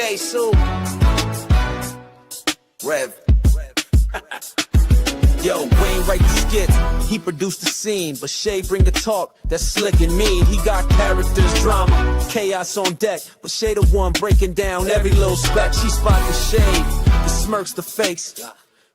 Shay, Sue. Rev. Yo, Wayne write the skits, he produced the scene, but Shay bring the talk that's slick and mean. He got characters, drama, chaos on deck, but Shay the one breaking down every little speck. She spot the shade, the smirks, the fakes,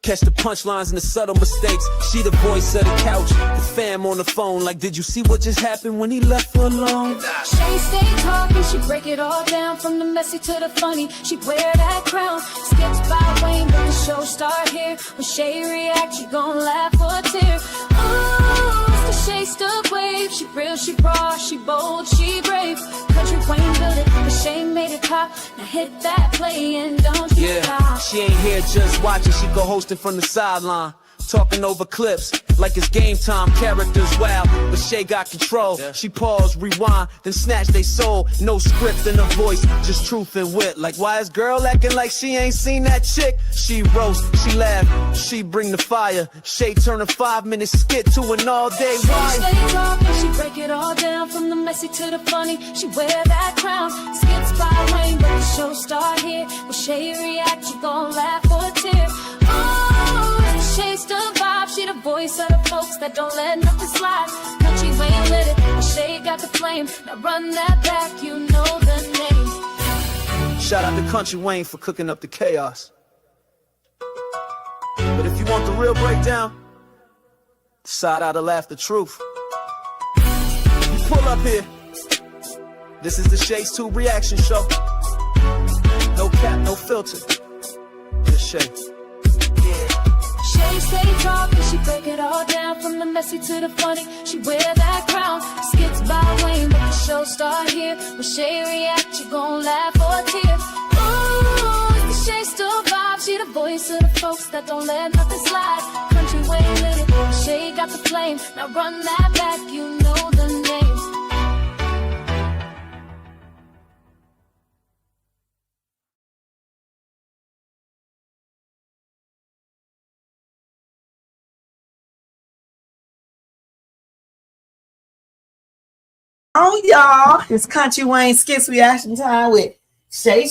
catch the punchlines and the subtle mistakes. She the voice of the couch, the fam on the phone. Like, did you see what just happened when he left her alone? Shay stay talking, she break it all down, from the messy to the funny. She wear that crown, skits by Wayne, but the show start here. When Shay react, she gon' laugh or tear. Ooh, it's the Shay stuck wave. She real, she raw, she bold, she brave. Country Wayne built it, but Shay made it pop. Now hit that play and don't you stop. She ain't here just watching, she go hosting from the sideline, talking over clips like it's game time. Characters wild, but Shay got control. She pause, rewind, then snatch they soul. No script in her voice, just truth and wit. Like, why is girl acting like she ain't seen that chick? She roast, she laugh, she bring the fire. Shay turn a 5-minute skit to an all-day ride. She stay talking, she break it all down, from the messy to the funny. She wear that crown, skits by Wayne, but the show start here. When Shay react, you gon' laugh or tear. Oh, Shay's the vibe, she the voice of the folks that don't let nothing slide. Country Wayne lit it, but Shay got the flame. Now run that back, you know the name. Shout out to Country Wayne for cooking up the chaos. But if you want the real breakdown, side out to laugh the truth. You pull up here. This is the Shay's Tube reaction show. No cap, no filter. Just Shay. Shay stay talking, she break it all down, from the messy to the funny. She wear that crown, skits by Wayne, but the show start here. When Shay react, you gon' laugh or tear. Ooh, the Shay still vibe, she the voice of the folks that don't let nothing slide. Country Wayne lit it, Shay got the flame. Now run that back, you know the name. Oh, y'all, it's Country Wayne Skits reaction time with Shay.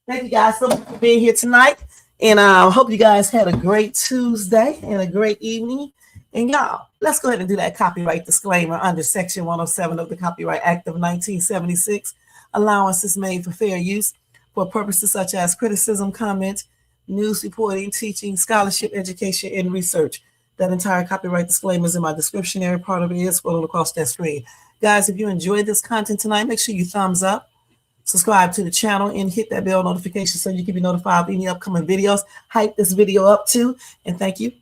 Thank you guys so much for being here tonight. And I hope you guys had a great Tuesday and a great evening. And y'all, let's go ahead and do that copyright disclaimer under Section 107 of the Copyright Act of 1976. Allowance is made for fair use for purposes such as criticism, comment, news reporting, teaching, scholarship, education, and research. That entire copyright disclaimer is in my description area. Part of it is scrolling across that screen. Guys, if you enjoyed this content tonight, make sure you thumbs up, subscribe to the channel, and hit that bell notification so you can be notified of any upcoming videos. Hype this video up too, and thank you.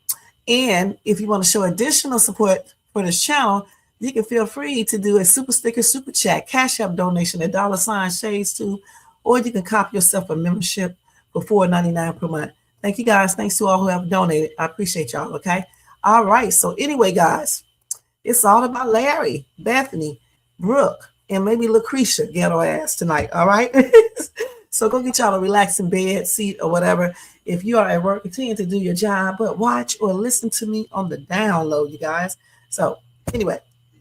And if you want to show additional support for this channel, you can feel free to do a super sticker, super chat, cash app donation at $Shades2, or you can copy yourself a membership for $4.99 per month. Thank you guys. Thanks to all who have donated. I appreciate y'all. Okay. All right. So anyway, guys, it's all about Larry, Bethany, Brooke, and maybe Lucretia ghetto ass tonight. All right. So go get y'all a relaxing bed, seat, or whatever. If you are at work, continue to do your job, but watch or listen to me on the download, you guys. So anyway,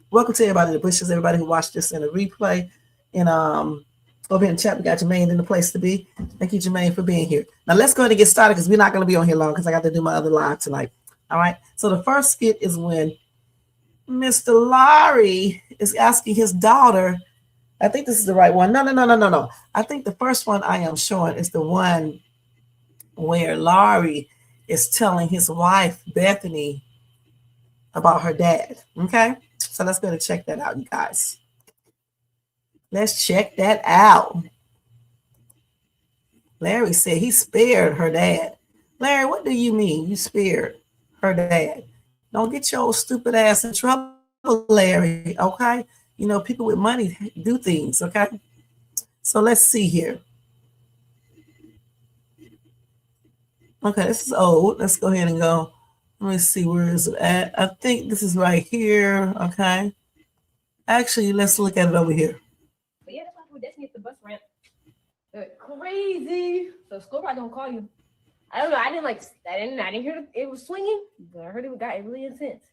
welcome to everybody in the bushes, everybody who watched this in a replay. And over here in the chat, we got Jermaine in the place to be. Thank you, Jermaine, for being here. Now let's go ahead and get started because we're not going to be on here long because I got to do my other live tonight. All right. So the first skit is when Mr. Larry is asking his daughter. I think this is the right one. No. I think the first one I am showing is the one where Larry is telling his wife, Bethany, about her dad. Okay. So let's go and check that out, you guys. Let's check that out. Larry said he spared her dad. Larry, what do you mean you spared her dad? Don't get your old stupid ass in trouble, Larry, okay? You know, people with money do things, okay? So let's see here. Okay, this is old. Let's go ahead and go. Let me see, where is it at? I think this is right here, okay? Actually, let's look at it over here. But yeah, that's why Destiny at the bus ramp. Crazy. So school probably don't call you. I don't know. I didn't hear it was swinging, but I heard it got really intense.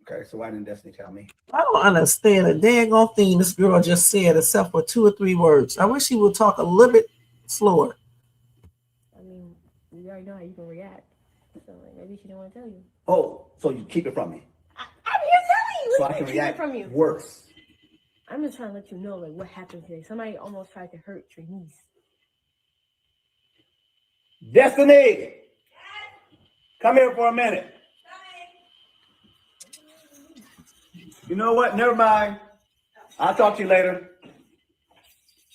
Okay, so why didn't Destiny tell me? I don't understand a daggone thing this girl just said, except for 2 or 3 words. I wish she would talk a little bit slower. I mean, you already know how you can react. So like, maybe she didn't want to tell you. Oh, so you keep it from me. I'm here telling you. So What I do can you keep it react from you? worse. I'm just trying to let you know like what happened today. Somebody almost tried to hurt your niece. Destiny! Come here for a minute. You know what? Never mind. I'll talk to you later.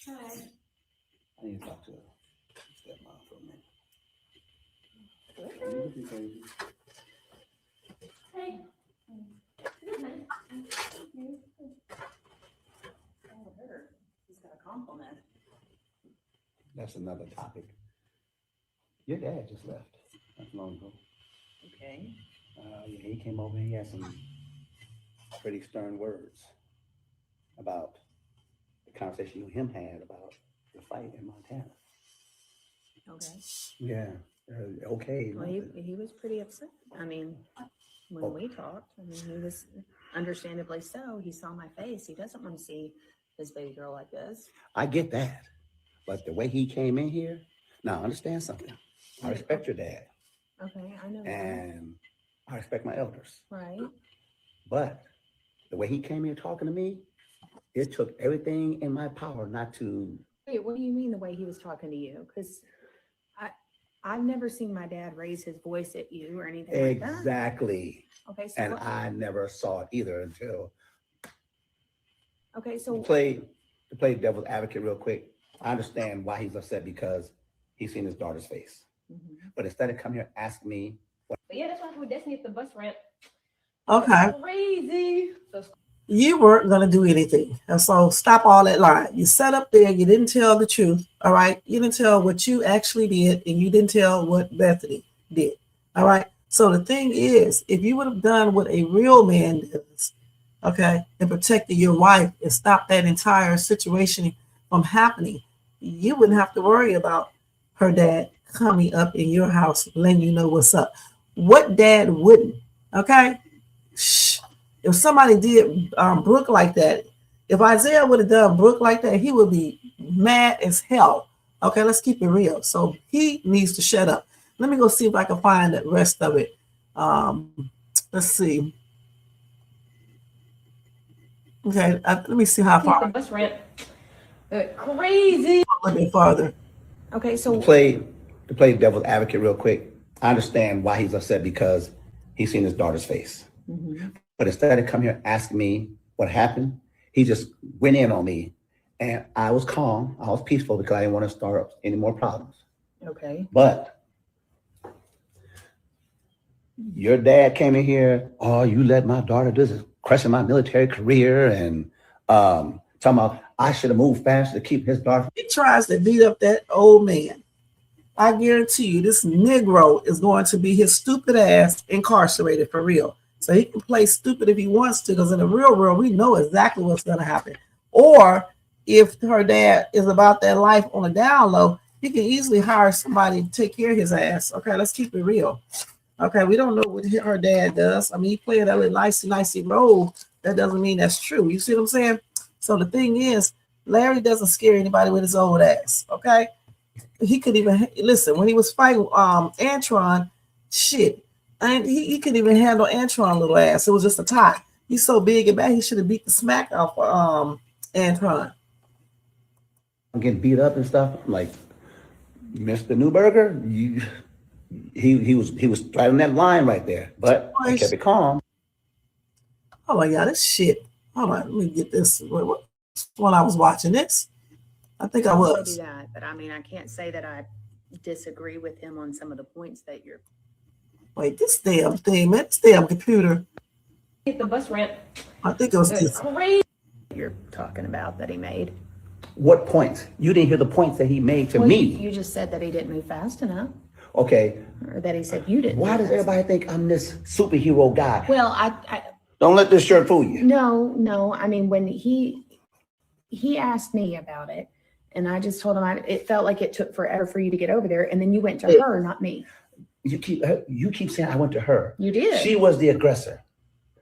I need to talk to her. Stepmom for a minute. Hey. He's got a compliment. That's another topic. Your dad just left not long ago. Okay. Yeah, he came over and he had some pretty stern words about the conversation you and him had about the fight in Montana. Okay. Yeah. Okay. Well, he was pretty upset. I mean, when we talked, I mean, he was understandably so. He saw my face. He doesn't want to see his baby girl like this. I get that. But the way he came in here, now understand something. I respect your dad Okay, I know that. and I respect my elders. Right. But the way he came here talking to me, it took everything in my power not to. Wait, what do you mean the way he was talking to you? Because I've never seen my dad raise his voice at you or anything like that. Exactly. Okay, so And I never saw it either until okay, so to play devil's advocate real quick. I understand why he's upset because he's seen his daughter's face. But instead of coming here asking me, But yeah, that's what happened with Destiny at the bus ramp. Okay. Crazy. So You weren't going to do anything. And so stop all that lying. You sat up there. You didn't tell the truth. All right. You didn't tell what you actually did. And you didn't tell what Bethany did. All right. So the thing is, if you would have done what a real man does, okay, and protected your wife and stopped that entire situation from happening, you wouldn't have to worry about her dad coming up in your house, letting you know what's up. What dad wouldn't? Okay. Shh. If somebody did Brooke like that, if Isaiah would have done Brooke like that, he would be mad as hell. Okay, let's keep it real. So he needs to shut up. Let me go see if I can find the rest of it. Let's see. Okay, let me see how far. the bus ramp. Crazy. A little bit farther. okay, so to play devil's advocate real quick, I understand why he's upset because he's seen his daughter's face. But instead of coming here asking me what happened, he just went in on me. And I was calm. I was peaceful because I didn't want to start up any more problems. okay. But your dad came in here, oh, you let my daughter do this, crushing my military career and talking about I should have moved faster to keep his daughter. He tries to beat up that old man. I guarantee you, this Negro is going to be his stupid ass incarcerated for real. So he can play stupid if he wants to, because in the real world, we know exactly what's going to happen. Or if her dad is about that life on the down low, he can easily hire somebody to take care of his ass. Okay, let's keep it real. Okay, we don't know what her dad does. I mean, he played that little nicey role. That doesn't mean that's true. You see what I'm saying? So the thing is, Larry doesn't scare anybody with his old ass. Okay, he could even listen when he was fighting Antron. Shit, and he couldn't even handle Antron little ass. It was just a tie. He's so big and bad. He should have beat the smack off Antron. I'm getting beat up and stuff. I'm like, Mr. Newberger, he was right on that line right there, but I kept it calm. Oh my God, this shit. Hold on, let me get this. What when I was watching this? I think I was. Do that, but I mean, I can't say that I disagree with him on some of the points that you're. Wait, this damn thing, man, this damn computer. Hit the bus ramp. I think it was this. Crazy. You're talking about that he made. What points? You didn't hear the points that he made to Well, me. You just said that he didn't move fast enough, Okay, or that he said you didn't. why move does fast everybody think I'm this superhero guy? Well, I Don't let this shirt fool you. no. I mean, when he asked me about it, and I just told him it felt like it took forever for you to get over there, and then you went to her, not me. You keep saying I went to her. You did. She was the aggressor.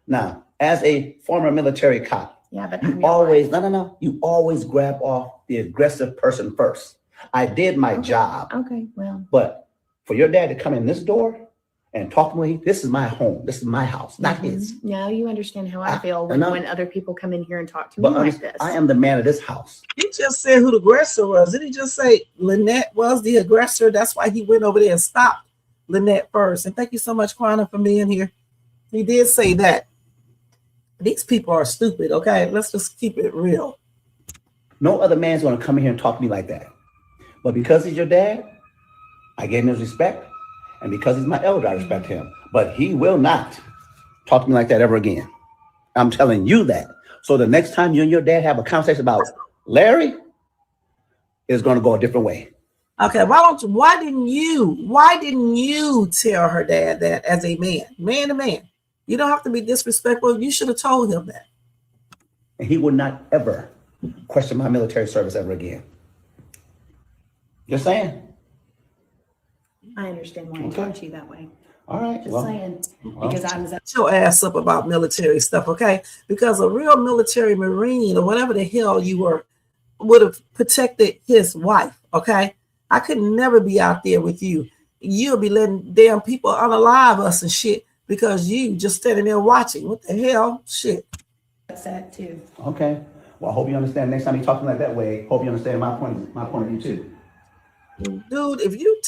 Now, as a former military cop, Yeah, but you always, no. You always grab off the aggressive person first. I did my job. Okay, well. But for your dad to come in this door and talk to me, this is my home. This is my house, not his. Now you understand how I I- feel and when other people come in here and talk to me But like this. I am the man of this house. He just said who the aggressor was. Did he just say Lynette was the aggressor? That's why he went over there and stopped Lynette first. And thank you so much, Quana, for being here. He did say that. These people are stupid, okay? Let's just keep it real. No other man's going to come in here and talk to me like that. But because he's your dad, I gave him his respect. And because he's my elder, I respect him. But he will not talk to me like that ever again. I'm telling you that. So the next time you and your dad have a conversation about Larry, it's going to go a different way. Okay, why didn't you tell her dad that as a man to man? You don't have to be disrespectful. You should have told him that. And he would not ever question my military service ever again. Just saying. I understand why I talk to you that way. All right. Just saying. Because I was Shut your ass up about military stuff, okay? Because a real military Marine or whatever the hell you were would have protected his wife, okay? I could never be out there with you. You'll be letting damn people unalive us and shit because you just standing there watching. What the hell? Shit. upset too. Okay. Well, I hope you understand. Next time you talk to me like that way, hope you understand my point of view too. Dude, if you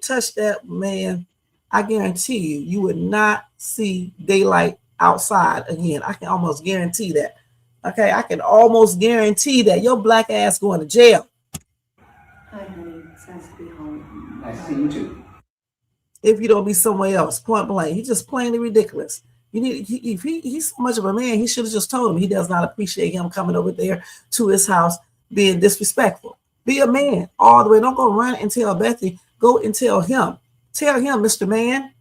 touch that man, I guarantee you would not see daylight outside again. I can almost guarantee that. Okay, I can almost guarantee that your black ass going to jail. Hi, honey. It's nice to be home. Nice to see you too. If you don't be somewhere else, point blank. He's just plainly ridiculous. If he's so much of a man, he should have just told him he does not appreciate him coming over there to his house being disrespectful. Be a man all the way. Don't go run and tell Bethany. Go and tell him. Tell him, Mr. Man.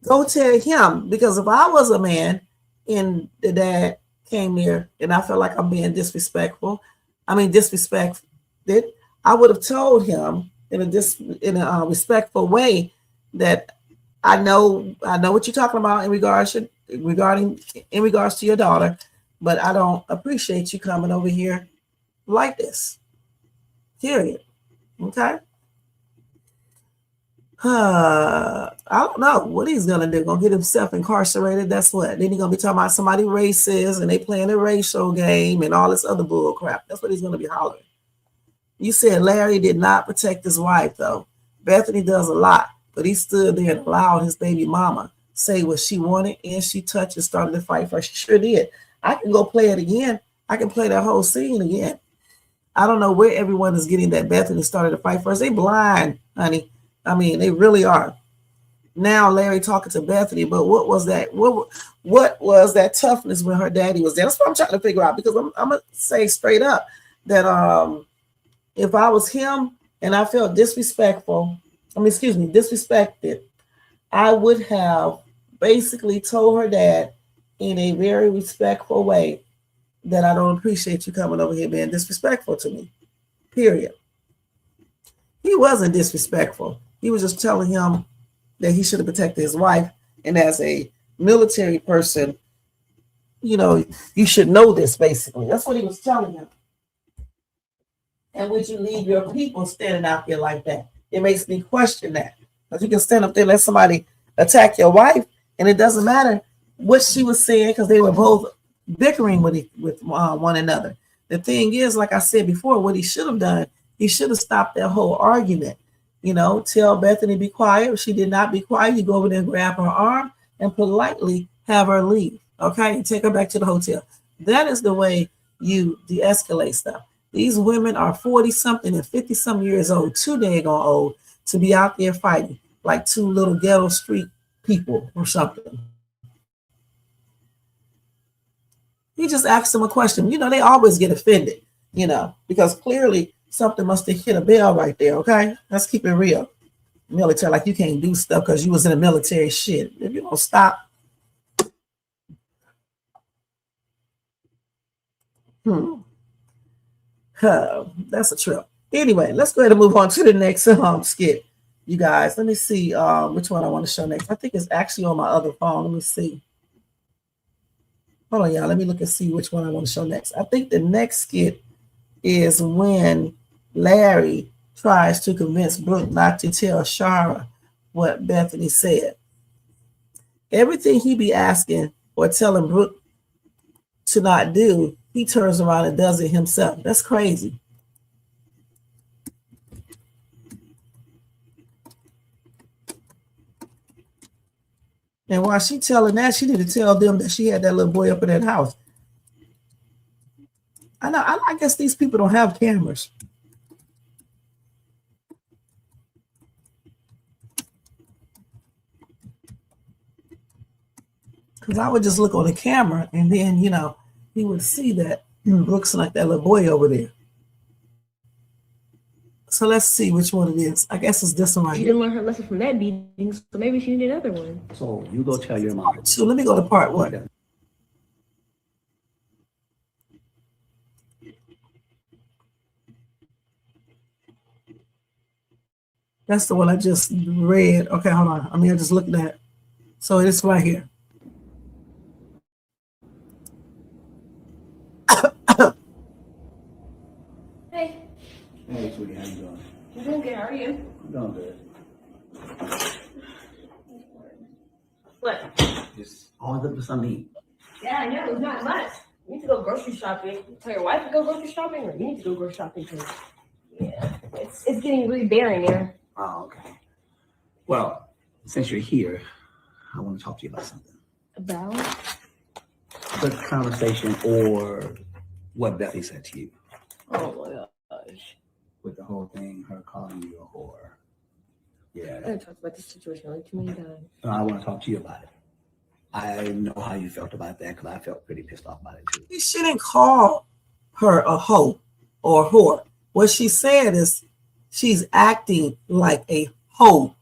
Go tell him. Because if I was a man and the dad came there and I felt like I'm being disrespected, I would have told him in a respectful way that I know what you're talking about in regards to your daughter, but I don't appreciate you coming over here like this. Period. Okay. I don't know what he's gonna do. Gonna get himself incarcerated. That's what. Then he's gonna be talking about somebody racist and they playing a racial game and all this other bull crap. That's what he's gonna be hollering. You said Larry did not protect his wife though. Bethany does a lot, but he stood there and allowed his baby mama say what she wanted and she touched and started to fight for her. She sure did. I can go play it again. I can play that whole scene again. I don't know where everyone is getting that Bethany started to fight first. They blind, honey. I mean, they really are. Now Larry talking to Bethany, but what was that? What was that toughness when her daddy was there? That's what I'm trying to figure out, because I'm gonna say straight up that if I was him and I felt disrespected, I would have basically told her dad in a very respectful way that I don't appreciate you coming over here being disrespectful to me. Period. He wasn't disrespectful. He was just telling him that he should have protected his wife. And as a military person, you should know this, basically. That's what he was telling him. And would you leave your people standing out there like that? It makes me question that. Because you can stand up there and let somebody attack your wife, and it doesn't matter what she was saying because they were both bickering with one another. The thing is, like I said before, what he should have done, he should have stopped that whole argument. Tell Bethany be quiet. If she did not be quiet, you go over there and grab her arm and politely have her leave, okay, and take her back to the hotel. That is the way you de-escalate stuff. These women are 40-something and 50-something years old, too daggone old, to be out there fighting like two little ghetto street people or something. He just asked them a question. They always get offended, because clearly something must have hit a bell right there, okay? Let's keep it real. Military, like you can't do stuff because you was in the military shit. If you don't stop. That's a trip. Anyway, let's go ahead and move on to the next skit. You guys, let me see which one I want to show next. I think it's actually on my other phone. Let me see. Hold on, y'all. Let me look and see which one I want to show next. I think the next skit is when Larry tries to convince Brooke not to tell Sharra what Bethany said. Everything he be asking or telling Brooke to not do, he turns around and does it himself. That's crazy. And while she telling that, she need to tell them that she had that little boy up in that house. I guess these people don't have cameras. Because I would just look on the camera and then, he would see that Brooks like that little boy over there. So let's see which one it is. I guess it's this one right She here. didn't learn her lesson from that beating, so maybe she needed another one. So you go tell your mom. So let me go to part 1. That's the one I just read. Okay, hold on. I'm just looking at it. So it's right here. Hey, Hey, sweetie, how you doing? I'm doing good. How are you? I'm doing good. What? Just always looking for something to eat. Yeah, I know. It's not much. You need to go grocery shopping. Tell your wife to go grocery shopping, or you need to go grocery shopping too. Yeah, it's getting really barren here. Oh, okay. Well, since you're here, I want to talk to you about something. About? The conversation or what Bethany said to you Oh my gosh. with the whole thing, her calling you a whore. Yeah. I talked about this situation like too many times. I want to talk to you about it. I know how you felt about that because I felt pretty pissed off about it too. He shouldn't call her a hoe or a whore. What she said is she's acting like a hoe.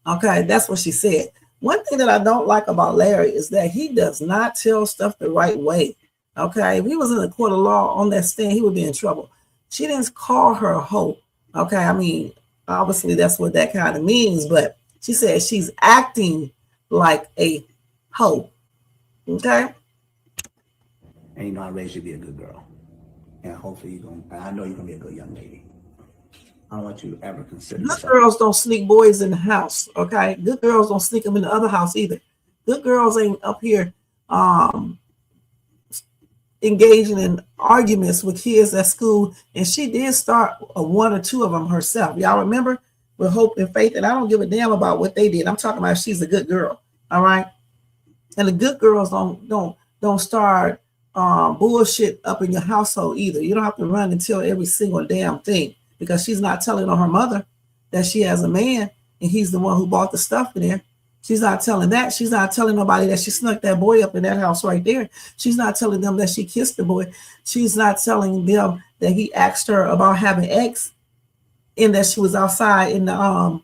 Okay, that's what she said. One thing that I don't like about Larry is that he does not tell stuff the right way. Okay, if he was in a court of law on that stand, he would be in trouble. She didn't call her a hoe. Okay, I mean, obviously that's what that kind of means, but she said she's acting like a hoe. Okay. And I raised you to be a good girl. And hopefully I know you're gonna be a good young lady. I don't want you to ever consider Good yourself. girls don't sneak boys in the house. Okay. Good girls don't sneak them in the other house either. Good girls ain't up here engaging in arguments with kids at school. And she did start one or two of them herself. Y'all remember? With Hope and Faith. And I don't give a damn about what they did. I'm talking about she's a good girl. All right. And the good girls don't start bullshit up in your household either. You don't have to run and tell every single damn thing because she's not telling on her mother that she has a man and he's the one who bought the stuff in there. She's not telling that. She's not telling nobody that she snuck that boy up in that house right there. She's not telling them that she kissed the boy. She's not telling them that he asked her about having X and that she was outside in the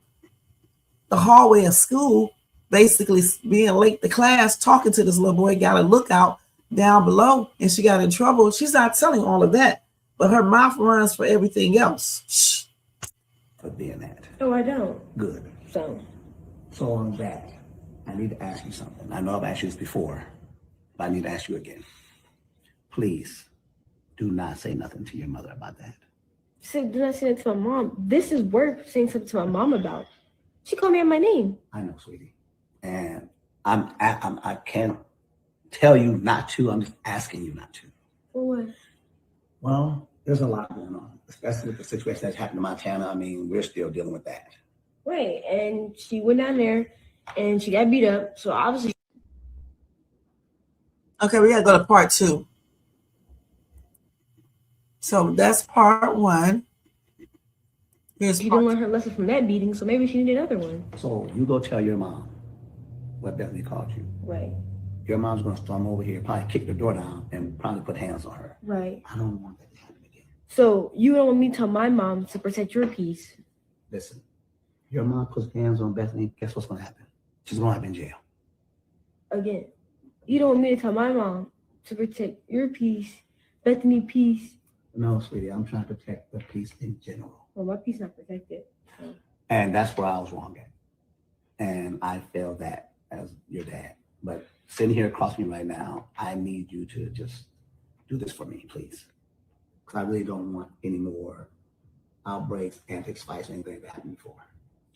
hallway of school, basically being late to class, talking to this little boy, got a lookout down below, and she got in trouble. She's not telling all of that, but her mouth runs for everything else. Shh. For being that. No, I don't. Good. So on that, I need to ask you something. I know I've asked you this before, but I need to ask you again. Please do not say nothing to your mother about that. So do not say that to my mom. This is worth saying something to my mom about. She called me out my name. I know, sweetie. And I can't tell you not to. I'm just asking you not to. For what? Well, there's a lot going on, especially with the situation that's happened in Montana. I mean, we're still dealing with that. Right. And she went down there and she got beat up. So obviously. Okay, we gotta go to part 2. So that's part 1. Here's She part didn't learn her lesson from that beating, so maybe she needed another one. So you go tell your mom what Bethany called you. Right. Your mom's gonna storm over here, probably kick the door down, and probably put hands on her. Right. I don't want that to happen again. So you don't want me to tell my mom to protect your peace. Listen, your mom puts hands on Bethany, guess what's gonna happen? She's gonna have in jail. Again, you don't want me to tell my mom to protect your peace, Bethany peace. No, sweetie, I'm trying to protect the peace in general. Well, my peace not protected. So. And that's where I was wrong at. And I failed that as your dad. But sitting here across from me right now, I need you to just do this for me, please. Because I really don't want any more outbreaks, antics, fights, anything that happened before.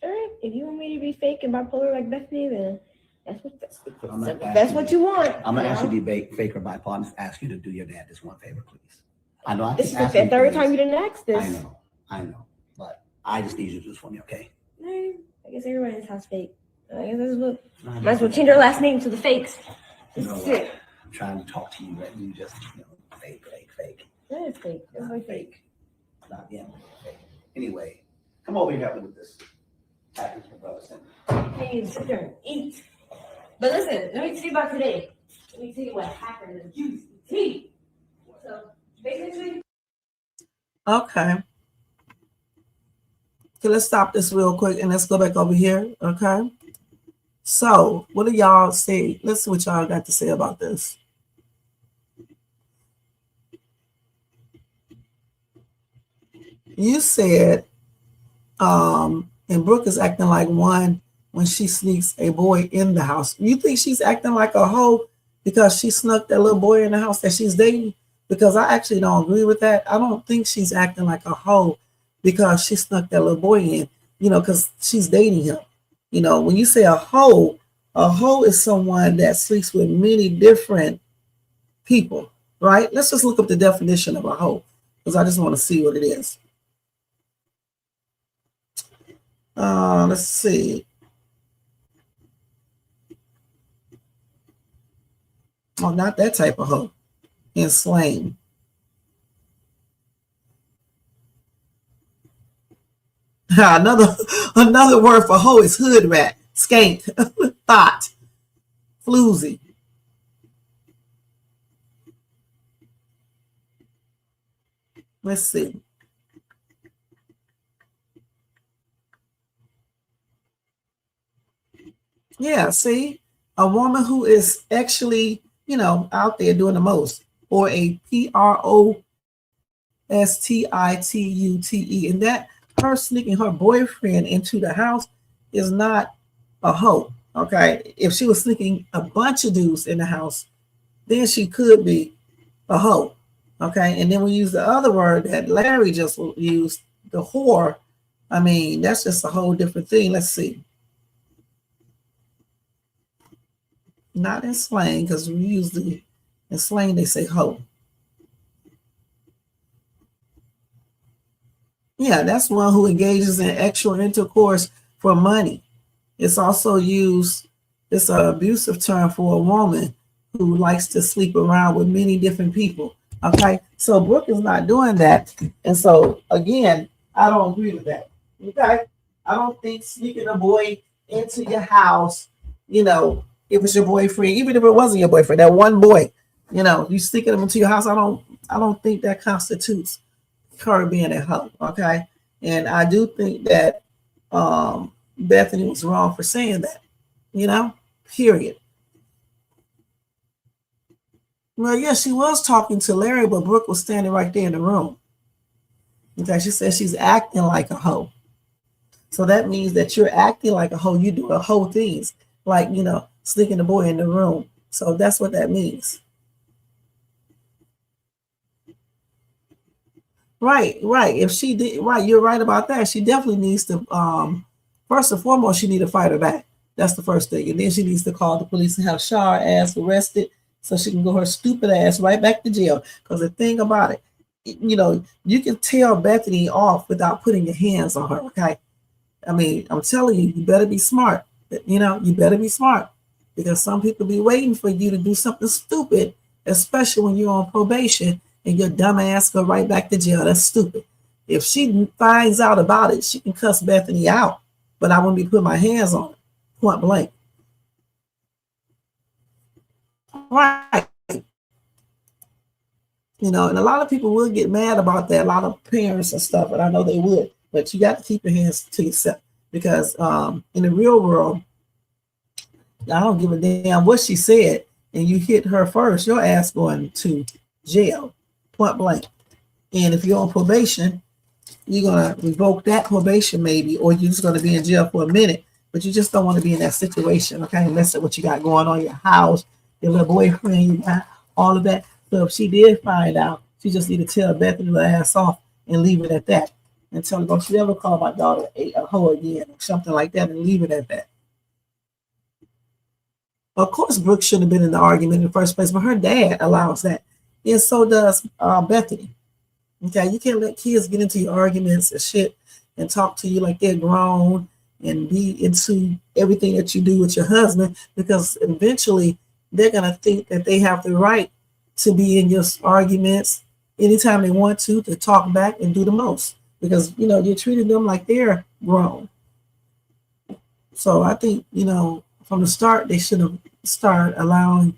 All right. If you want me to be fake and bipolar like Bethany, then But I'm not that's asking what you want. I'm not you asking know? you to be fake or bipolar. I'm just asking you to do your dad this one favor, please. I know I This keep is the asking you third things. time you didn't ask this. I know. But I just need you to do this for me, okay? I guess everybody in this house fake. I guess that's what. Might as well change our last name to the fakes. You know That's what? it. I'm trying to talk to you, and you just, fake. That is fake. That's Not like fake. Not being fake. Anyway, come over here and help me with this. Package my brother sent me. Hey, you sit there and eat. But listen, let me tell you about today. Let me tell you what happened in the juicy tea. So basically. Okay. Okay, let's stop this real quick and let's go back over here. Okay. So, what do y'all say? Let's see what y'all got to say about this. You said, and Brooke is acting like one when she sneaks a boy in the house. You think she's acting like a hoe because she snuck that little boy in the house that she's dating? Because I actually don't agree with that. I don't think she's acting like a hoe because she snuck that little boy in, because she's dating him. When you say a hoe is someone that sleeps with many different people, right? Let's just look up the definition of a hoe because I just want to see what it is. Let's see. Oh, not that type of hoe. In slang. Another word for hoe is hood rat, skank, thought, floozy. Let's see. Yeah, see, a woman who is actually, out there doing the most, or a prostitute, and that her sneaking her boyfriend into the house is not a hoe. Okay, if she was sneaking a bunch of dudes in the house, then she could be a hoe. Okay, and then we use the other word that Larry just used, the whore. I mean, that's just a whole different thing. Let's see. Not in slang, because we usually in slang they say hoe. Yeah, that's one who engages in sexual intercourse for money. It's also used, it's an abusive term for a woman who likes to sleep around with many different people. Okay, so Brooke is not doing that. And so, again, I don't agree with that. Okay, I don't think sneaking a boy into your house, if it's your boyfriend, even if it wasn't your boyfriend, that one boy, you sneaking him into your house, I don't think that constitutes her being a hoe. Okay, and I do think that Bethany was wrong for saying that, period. Well, yeah, she was talking to Larry, but Brooke was standing right there in the room. Okay, she said she's acting like a hoe. So that means that you're acting like a hoe. You do a hoe things, like, sneaking the boy in the room. So that's what that means. Right. If she did, right, you're right about that. She definitely needs to, first and foremost, she needs to fight her back. That's the first thing. And then she needs to call the police and have Sharra ass arrested so she can go her stupid ass right back to jail. Because the thing about it, you can tell Bethany off without putting your hands on her, okay? I mean, I'm telling you, you better be smart. You better be smart. Because some people be waiting for you to do something stupid, especially when you're on probation and your dumb ass go right back to jail. That's stupid. If she finds out about it, she can cuss Bethany out. But I wouldn't be putting my hands on her, point blank. Right. And a lot of people will get mad about that, a lot of parents and stuff, and I know they would. But you got to keep your hands to yourself because in the real world, I don't give a damn what she said, and you hit her first, your ass going to jail, point blank. And if you're on probation, you're going to revoke that probation maybe, or you're just going to be in jail for a minute, but you just don't want to be in that situation, okay? Mess up what you got going on in your house, your little boyfriend, you got all of that. So if she did find out, she just need to tell Bethany to ass off and leave it at that. and tell her, don't you ever call my daughter a hoe again, or something like that, and leave it at that. Of course, Brooke shouldn't have been in the argument in the first place, but her dad allows that. And so does Bethany. Okay, you can't let kids get into your arguments and shit and talk to you like they're grown and be into everything that you do with your husband, because eventually they're going to think that they have the right to be in your arguments anytime they want to talk back and do the most, because, you know, you're treating them like they're grown. So I think, you know, from the start, they should have started allowing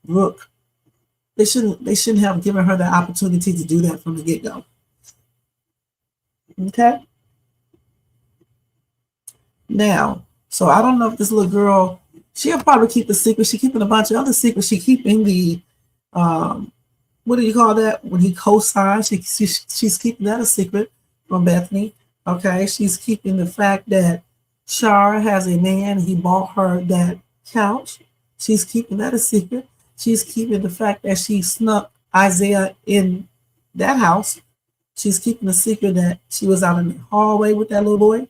Brooke. They shouldn't have given her the opportunity to do that from the get-go. Okay. Now, so I don't know if this little girl, she'll probably keep the secret. She's keeping a bunch of other secrets. She's keeping the what do you call that? When he co-signs, she's keeping that a secret from Bethany. Okay, she's keeping the fact that Sharra has a man. He bought her that couch. She's keeping that a secret. She's keeping the fact that she snuck Isaiah in that house. She's keeping the secret that she was out in the hallway with that little boy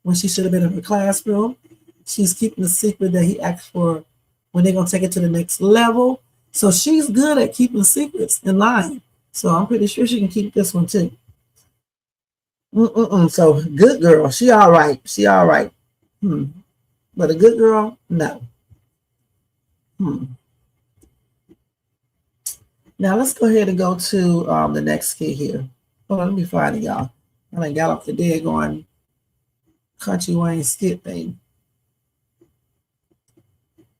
when she should have been in her classroom. She's keeping the secret that he asked for when they're going to take it to the next level. So she's good at keeping secrets and lying. So I'm pretty sure she can keep this one too. So good girl. She all right. She all right. But a good girl, no. Now let's go ahead and go to the next skit here. Hold on, let me find it, y'all. I done got off the dead going Country Wayne skit thing.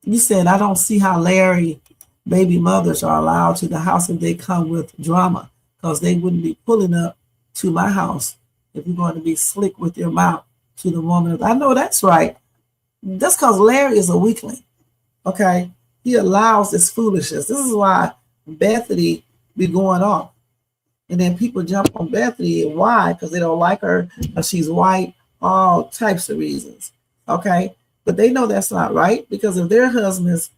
You said, I don't see how Larry baby mothers are allowed to the house if they come with drama, because they wouldn't be pulling up to my house if you're going to be slick with your mouth to the woman. I know that's right. That's because Larry is a weakling. Okay? He allows this foolishness. This is why Bethany be going off. And then people jump on Bethany. And why? Because they don't like her, or she's white, all types of reasons. Okay? But they know that's not right, because if their husbands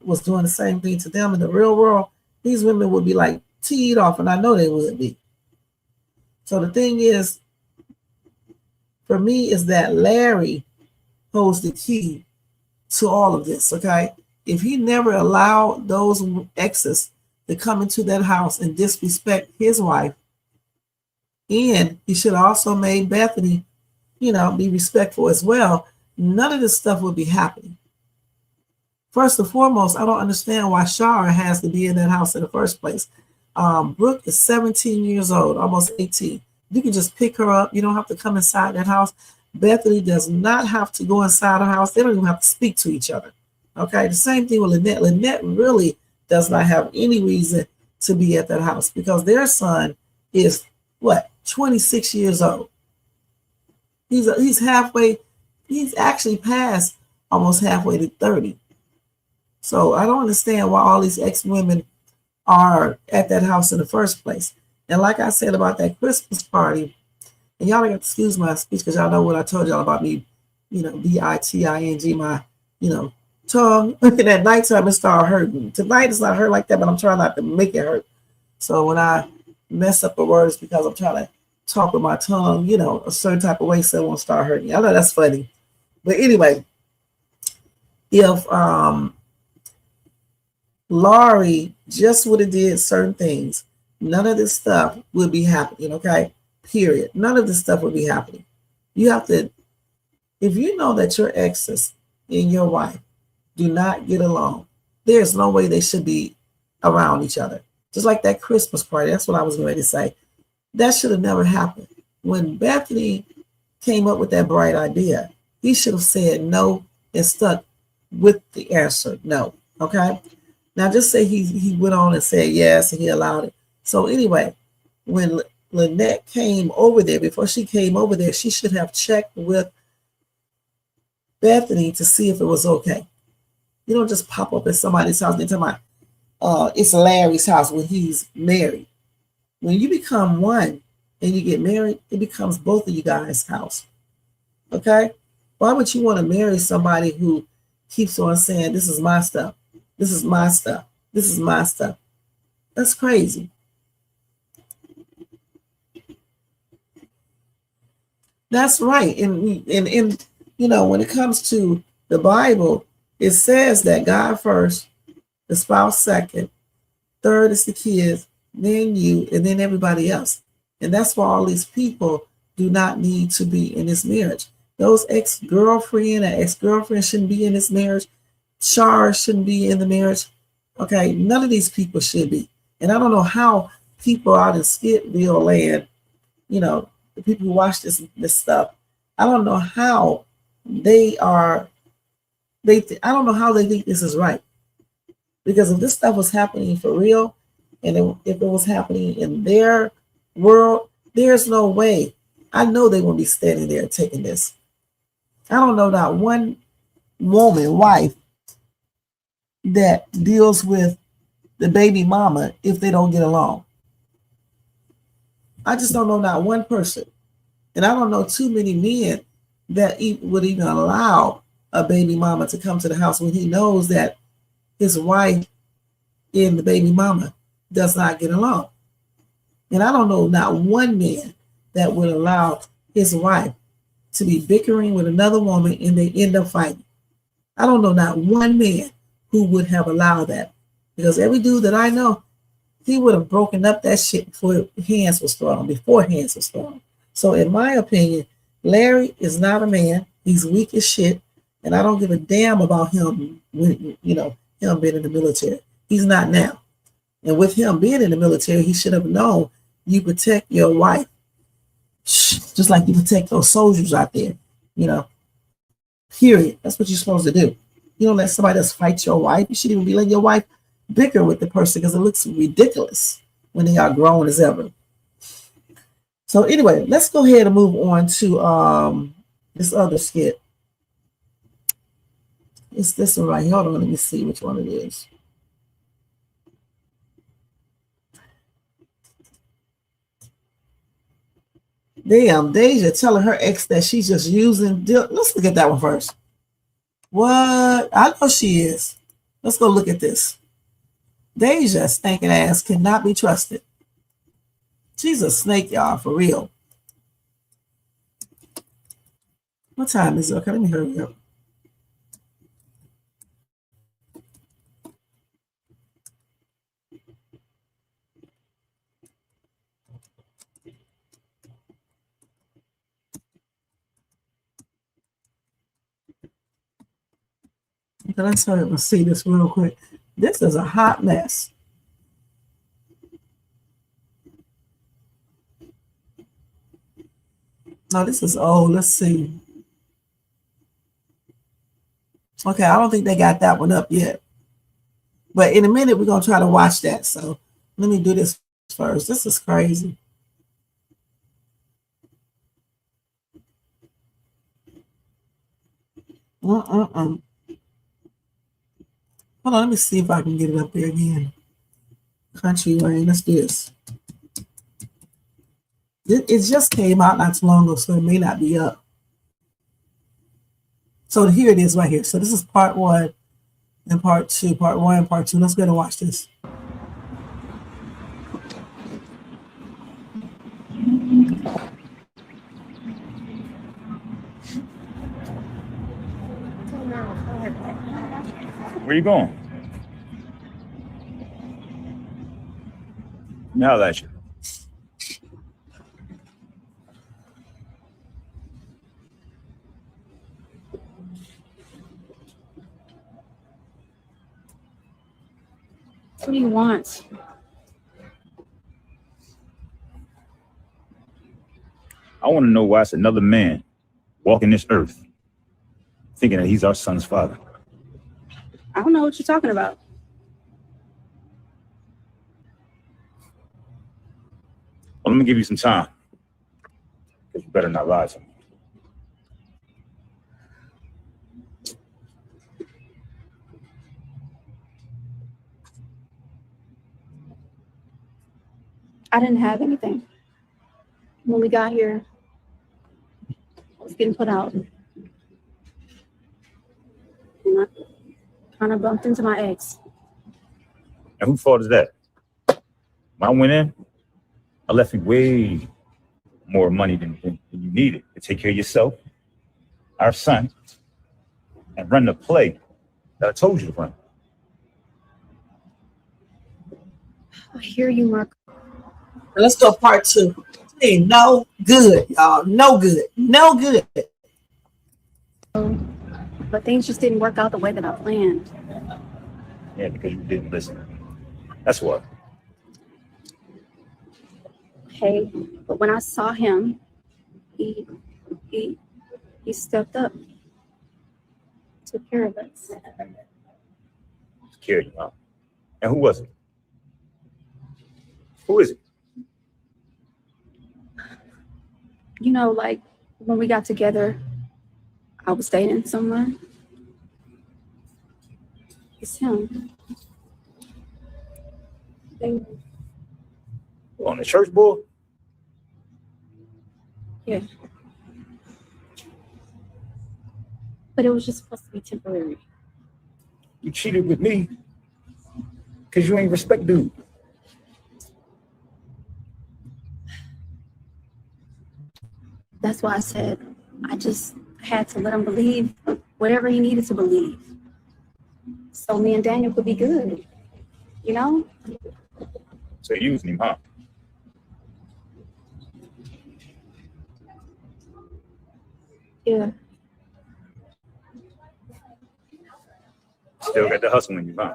was doing the same thing to them in the real world, these women would be like teed off, and I know they would be. So the thing is, for me, is that Larry holds the key to all of this, okay? If he never allowed those exes to come into that house and disrespect his wife, and he should have also made Bethany, you know, be respectful as well, none of this stuff would be happening. First and foremost, I don't understand why Sharra has to be in that house in the first place. Brooke is 17 years old, almost 18. You can just pick her up. You don't have to come inside that house. Bethany does not have to go inside her house. They don't even have to speak to each other. Okay, the same thing with Lynette. Lynette really does not have any reason to be at that house, because their son is, what, 26 years old. He's halfway, he's actually past almost halfway to 30. So I don't understand why all these ex-women are at that house in the first place. And like I said about that Christmas party, and y'all got to excuse my speech because y'all know what I told y'all about me, you know, biting, my, you know, tongue. And at nighttime it started hurting. Tonight it's not hurt like that, but I'm trying not to make it hurt. So when I mess up a word, it's because I'm trying to talk with my tongue, you know, a certain type of way so it won't start hurting. I know that's funny. But anyway, if Laurie just would have did certain things, none of this stuff would be happening, okay? Period. None of this stuff would be happening. You have to, if you know that your exes and your wife do not get along, there's no way they should be around each other. Just like that Christmas party, that's what I was going to say. That should have never happened. When Bethany came up with that bright idea, he should have said no and stuck with the answer no, okay? Now just say he went on and said yes and he allowed it. So anyway, when Lynette came over there, before she came over there, she should have checked with Bethany to see if it was okay. You don't just pop up at somebody's house and tell my it's Larry's house when he's married. When you become one and you get married, it becomes both of you guys' house. Okay? Why would you want to marry somebody who keeps on saying, this is my stuff, this is my stuff, this is my stuff? That's crazy. That's right. And you know, when it comes to the Bible, it says that God first, the spouse second, third is the kids, then you, and then everybody else. And that's why all these people do not need to be in this marriage. Those ex-girlfriend and ex-girlfriend shouldn't be in this marriage. Sharra shouldn't be in the marriage. Okay, none of these people should be. And I don't know how people out in Skitville land, you know, the people who watch this stuff, I don't know how they are. I don't know how they think this is right. Because if this stuff was happening for real, and if it was happening in their world, there's no way. I know they won't be standing there taking this. I don't know not one woman, wife, that deals with the baby mama if they don't get along. I just don't know not one person. And I don't know too many men that would even allow a baby mama to come to the house when he knows that his wife and the baby mama does not get along. And I don't know not one man that would allow his wife to be bickering with another woman and they end up fighting. I don't know not one man who would have allowed that. Because every dude that I know, he would have broken up that shit before hands was thrown. So in my opinion, Larry is not a man. He's weak as shit. And I don't give a damn about him when, you know, him being in the military. He's not now. And with him being in the military, he should have known you protect your wife. Just like you protect those soldiers out there, you know. Period. That's what you're supposed to do. You don't let somebody else fight your wife. You shouldn't even be letting your wife bicker with the person because it looks ridiculous when they are grown as ever. So anyway, let's go ahead and move on to this other skit. It's this one right here. Hold on, let me see which one it is. Damn, Deja telling her ex that she's just using. Let's look at that one first. What? I know she is. Let's go look at this. Deja, stinking ass, cannot be trusted. She's a snake, y'all, for real. What time is it? Okay, let me hurry up. Okay, let's hurry up and see this real quick. This is a hot mess. No, this is old. Let's see. Okay, I don't think they got that one up yet. But in a minute, we're going to try to watch that. So let me do this first. This is crazy. Hold on, let me see if I can get it up there again. Country Rain, let's do this. It just came out not too long ago, so it may not be up. So here it is right here. So this is part one and part two. Part one and part two. Let's go and watch this. Where you going? Now that you. What do you want? I want to know why it's another man walking this earth thinking that he's our son's father. I don't know what you're talking about. Well, let me give you some time. Because you better not lie to me. I didn't have anything. When we got here, I was getting put out. And I kind of bumped into my ex. And whose fault is that? When I went in, I left you way more money than you needed to take care of yourself, our son, and run the play that I told you to run. I hear you, Mark. Let's go part 2. Ain't no good, y'all. No good. No good. But things just didn't work out the way that I planned. Yeah, because you didn't listen. That's what. Okay, but when I saw him, he stepped up, took care of us. Scared you, huh? And who was it? Who is it? You know, like when we got together, I was dating someone. It's him. On the church board? Yeah. But it was just supposed to be temporary. You cheated with me because you ain't respect dude. That's why I said I just had to let him believe whatever he needed to believe. So me and Daniel could be good, you know? So you're using him, huh? Yeah. Still got the hustle in you, huh?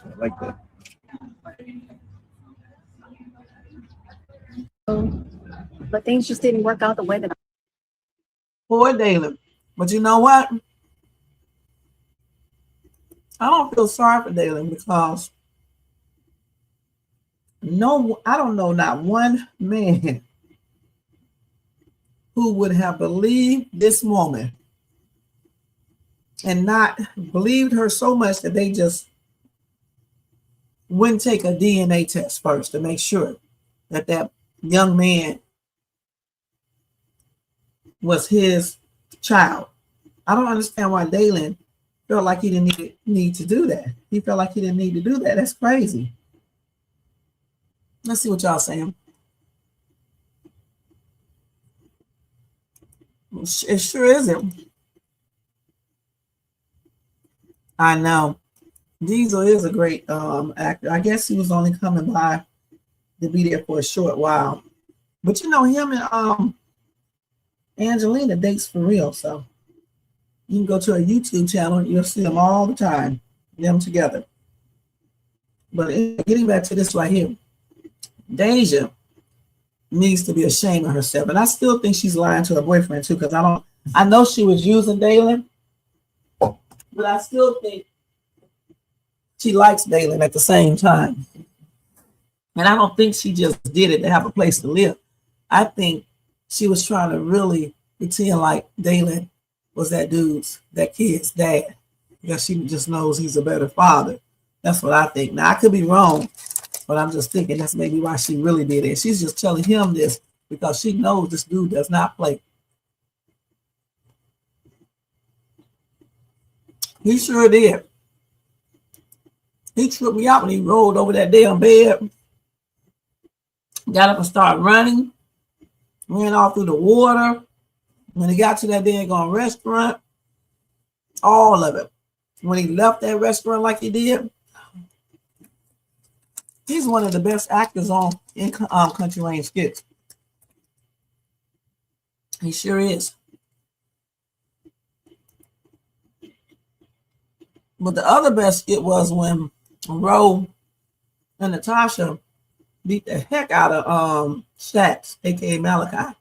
I like that. But things just didn't work out the way that I. Poor Dalen. But you know what? I don't feel sorry for Dalen because I don't know not one man who would have believed this woman and not believed her so much that they just wouldn't take a DNA test first to make sure that that young man was his child. I don't understand why Dalen felt like he didn't need to do that. He felt like he didn't need to do that. That's crazy. Let's see what y'all saying. It sure isn't. I know. Diesel is a great actor. I guess he was only coming by to be there for a short while. But you know, him and Angelina dates for real. So you can go to a YouTube channel and you'll see them all the time, them together. But getting back to this right here, Deja needs to be ashamed of herself. And I still think she's lying to her boyfriend too, because I know she was using Dalen, but I still think she likes Dalen at the same time. And I don't think she just did it to have a place to live. I think she was trying to really pretend like Dalen was that kid's dad, because she just knows he's a better father. That's what I think. Now, I could be wrong, but I'm just thinking that's maybe why she really did it. She's just telling him this because she knows this dude does not play. He sure did. He tripped me out when he rolled over that damn bed, got up and started running, ran off through the water. When he got to that daggone restaurant, all of it. When he left that restaurant like he did, he's one of the best actors in Country Rain Skits. He sure is. But the other best skit was when Ro and Natasha beat the heck out of Shax, aka Malachi.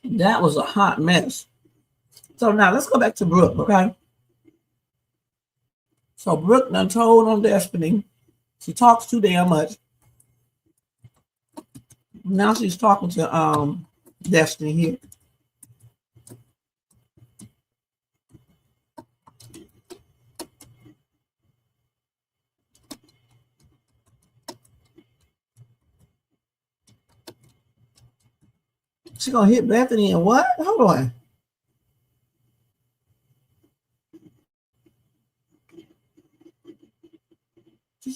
That was a hot mess. So now let's go back to Brooke, okay? So Brooke done told on Destiny. She talks too damn much. Now she's talking to Destiny here. She gonna hit Bethany and what? Hold on.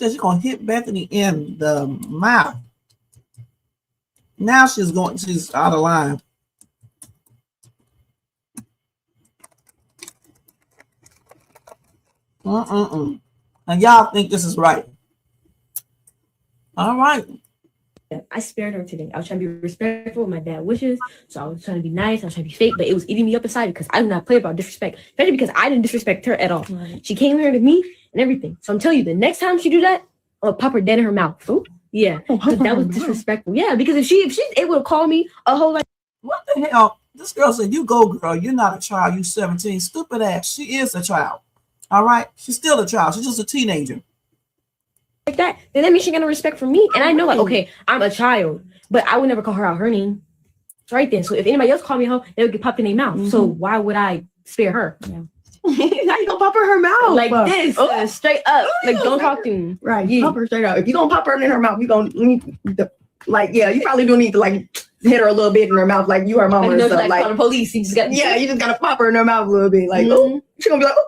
said she's gonna hit Bethany in the mouth. Now she's out of line. And y'all think this is right. All right. I spared her today. I was trying to be respectful with my dad wishes. So I was trying to be nice. I was trying to be fake, but it was eating me up inside because I do not play about disrespect, especially because I didn't disrespect her at all. Right. She came here to me and everything. So I'm telling you, the next time she do that, I'll pop her dead in her mouth. Ooh, yeah, that was disrespectful. Yeah, because if she's able to call me a whole lot. What the hell? This girl said, "You go, girl. You're not a child. You 17. Stupid ass. She is a child. All right. She's still a child. She's just a teenager." Like that, then that means she got no respect for me. And I know, like, okay, I'm a child, but I would never call her out her name. Right then. So if anybody else called me hoe, they would get popped in their mouth. So why would I spare her? Yeah. How you gonna pop her mouth? Like this, straight up. Like, don't talk to me. Right. Yeah. Pop her straight up. If you gonna pop her in her mouth, you gonna need to, like, yeah, you probably do need to like hit her a little bit in her mouth, like you her mama or something. Like the police, you just got you just gotta pop her in her mouth a little bit. Like, oh, she gonna be like, oh.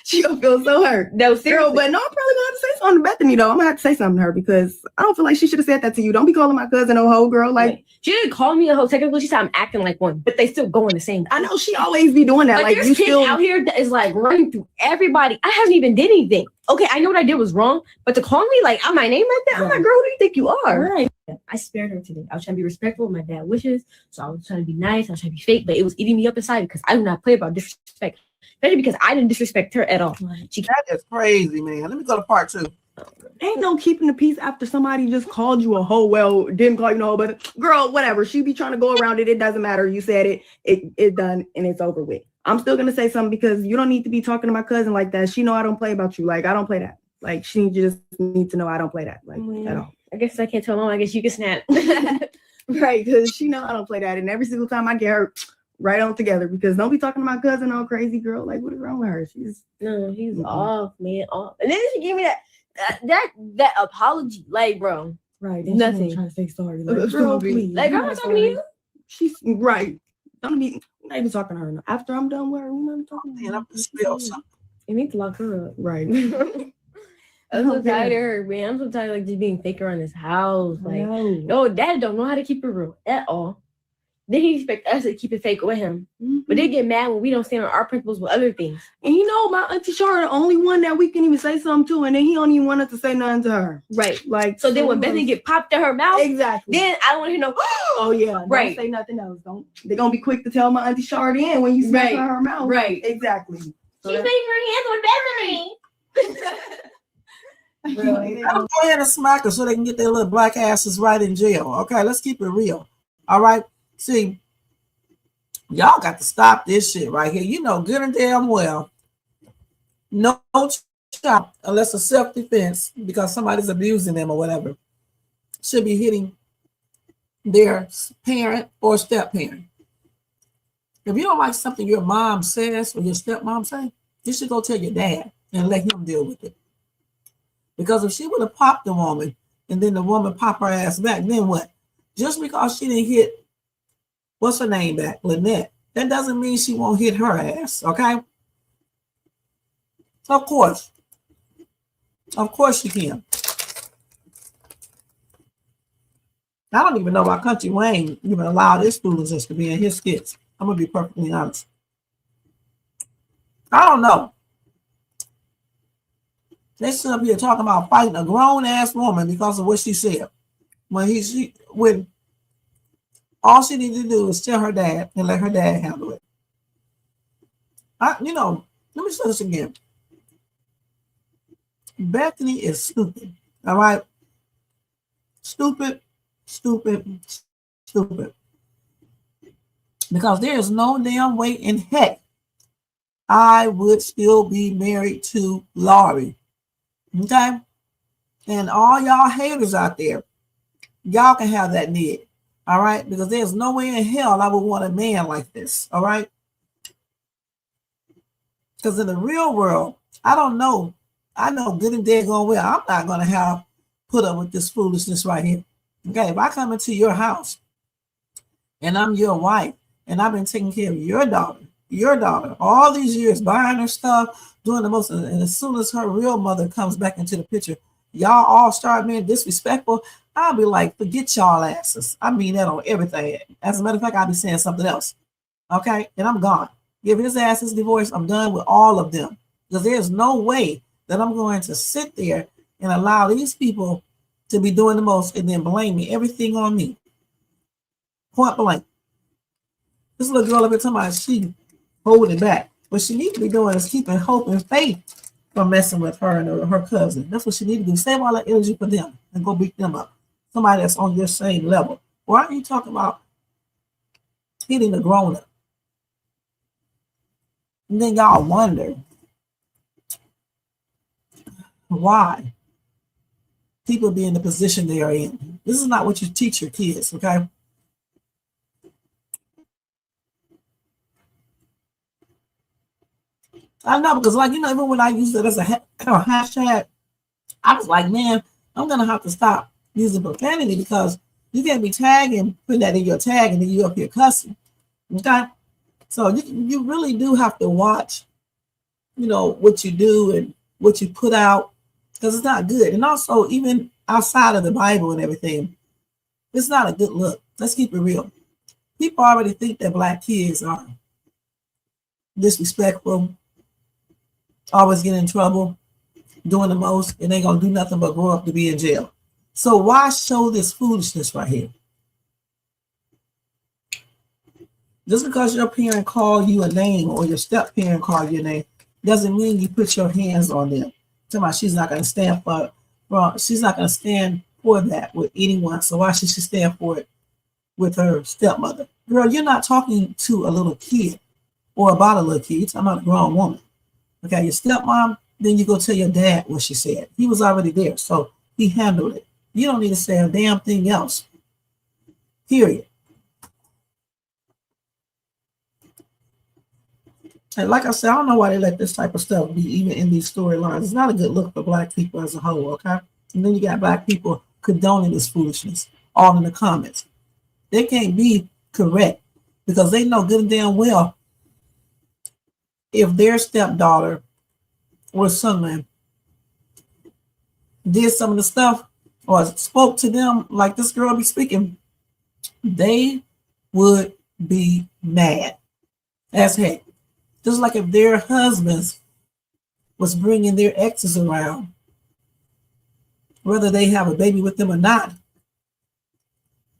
She gonna feel so hurt. No, girl, but no, I'm probably gonna have to say something to Bethany though. I'm gonna have to say something to her because I don't feel like she should have said that to you. Don't be calling my cousin a hoe, girl. Like, she didn't call me a hoe. Technically, she said I'm acting like one, but they still going the same. I know she always be doing that. Like, there's you kids still out here that is like running through everybody. I haven't even did anything. Okay, I know what I did was wrong, but to call me like I'm my name like that, I'm like, girl, who do you think you are? Right. I spared her today. I was trying to be respectful with my dad wishes, so I was trying to be nice. I was trying to be fake, but it was eating me up inside because I do not play about disrespect. Especially because I didn't disrespect her at all. That is crazy, man. Let me go to part 2. Ain't no keeping the peace after somebody just called you a hoe. Well, didn't call you no hoe, but girl, whatever. She be trying to go around it. It doesn't matter. You said it done and it's over with. I'm still gonna say something because you don't need to be talking to my cousin like that. She know I don't play about you. Like, I don't play that. Like, she just needs to know I don't play that. Like, at all. I guess I can't tell mom. I guess you can snap. Right, because she know I don't play that. And every single time I get her right on together, because don't be talking to my cousin all crazy, girl. Like, what is wrong with her? She's off, man, off. And then she gave me that apology, like, bro, right? Nothing. Trying to say sorry, like, girl, please. Like, I'm not talking to you. She's right. Don't be. I'm not even talking to her. After I'm done with her, I'm not talking to her. I'm just spill something. You need to lock her up, right? I'm so tired of her, man. I'm so tired of like just being fake around this house. Like, no, dad don't know how to keep it real at all. Then he expect us to keep it fake with him. But they get mad when we don't stand on our principles with other things. And you know, my auntie Sharra, the only one that we can even say something to, and then he don't even want us to say nothing to her. Right. Like, so then when Bethany get popped in her mouth, exactly. Then I don't want to hear no. Oh yeah. Right. Don't say nothing else. They're gonna be quick to tell my auntie Sharra then when you smack her mouth. Right. Exactly. So she's making her hands with Bethany. Really? I'm going to go ahead and smack her so they can get their little black asses right in jail. Okay, let's keep it real. All right. See, y'all got to stop this shit right here. You know good and damn well, no child, unless it's self-defense because somebody's abusing them or whatever, should be hitting their parent or step-parent. If you don't like something your mom says or your stepmom say, you should go tell your dad and let him deal with it. Because if she would have popped the woman and then the woman popped her ass back, then what? Just because she didn't hit, what's her name back, Lynette, that doesn't mean she won't hit her ass, okay? Of course she can. I don't even know why Country Wayne even allowed this foolishness to be in his skits. I'm gonna be perfectly honest. I don't know. They sit up here talking about fighting a grown ass woman because of what she said. When all she needed to do is tell her dad and let her dad handle it. Let me say this again. Bethany is stupid. All right. Stupid. Because there is no damn way in heck I would still be married to Laurie. Okay? And all y'all haters out there, y'all can have that need. All right? Because there's no way in hell I would want a man like this. All right? Because in the real world, I don't know. I know good and dead going well. I'm not going to put up with this foolishness right here. Okay? If I come into your house and I'm your wife and I've been taking care of your daughter your daughter all these years, buying her stuff, doing the most, and as soon as her real mother comes back into the picture, y'all all start being disrespectful. I'll be like, forget y'all asses. I mean that on everything. As a matter of fact, I'll be saying something else. Okay, and I'm gone. Give his ass his divorce. I'm done with all of them, because there's no way that I'm going to sit there and allow these people to be doing the most and then blaming everything on me. Point blank. This little girl up here talking about she holding back. What she needs to be doing is keeping hope and faith from messing with her and her cousin. That's what she needs to do. Save all that energy for them and go beat them up. Somebody that's on your same level. Why aren't you talking about hitting the grown up? And then y'all wonder why people be in the position they are in. This is not what you teach your kids, okay? I know, because like, even when I used it as a hashtag, I was like, man, I'm going to have to stop using profanity, because you can't be tagging, putting that in your tag, and then you up here cussing, okay? So you really do have to watch, what you do and what you put out, because it's not good. And also, even outside of the Bible and everything, it's not a good look. Let's keep it real. People already think that Black kids are disrespectful, always get in trouble, doing the most, and they ain't gonna do nothing but grow up to be in jail. So why show this foolishness right here? Just because your parent call you a name or your step parent call you a name doesn't mean you put your hands on them. Talking about she's not gonna stand for she's not gonna stand for that with anyone. So why should she stand for it with her stepmother? Girl, you're not talking to a little kid or about a little kid. I'm not a grown woman. Okay, your stepmom, then you go tell your dad what she said. He was already there, so he handled it. You don't need to say a damn thing else. Period. And like I said, I don't know why they let this type of stuff be even in these storylines. It's not a good look for Black people as a whole, okay? And then you got Black people condoning this foolishness, all in the comments. They can't be correct because they know good and damn well if their stepdaughter or son did some of the stuff or spoke to them like this girl be speaking, they would be mad as heck. Just like if their husbands was bringing their exes around, whether they have a baby with them or not,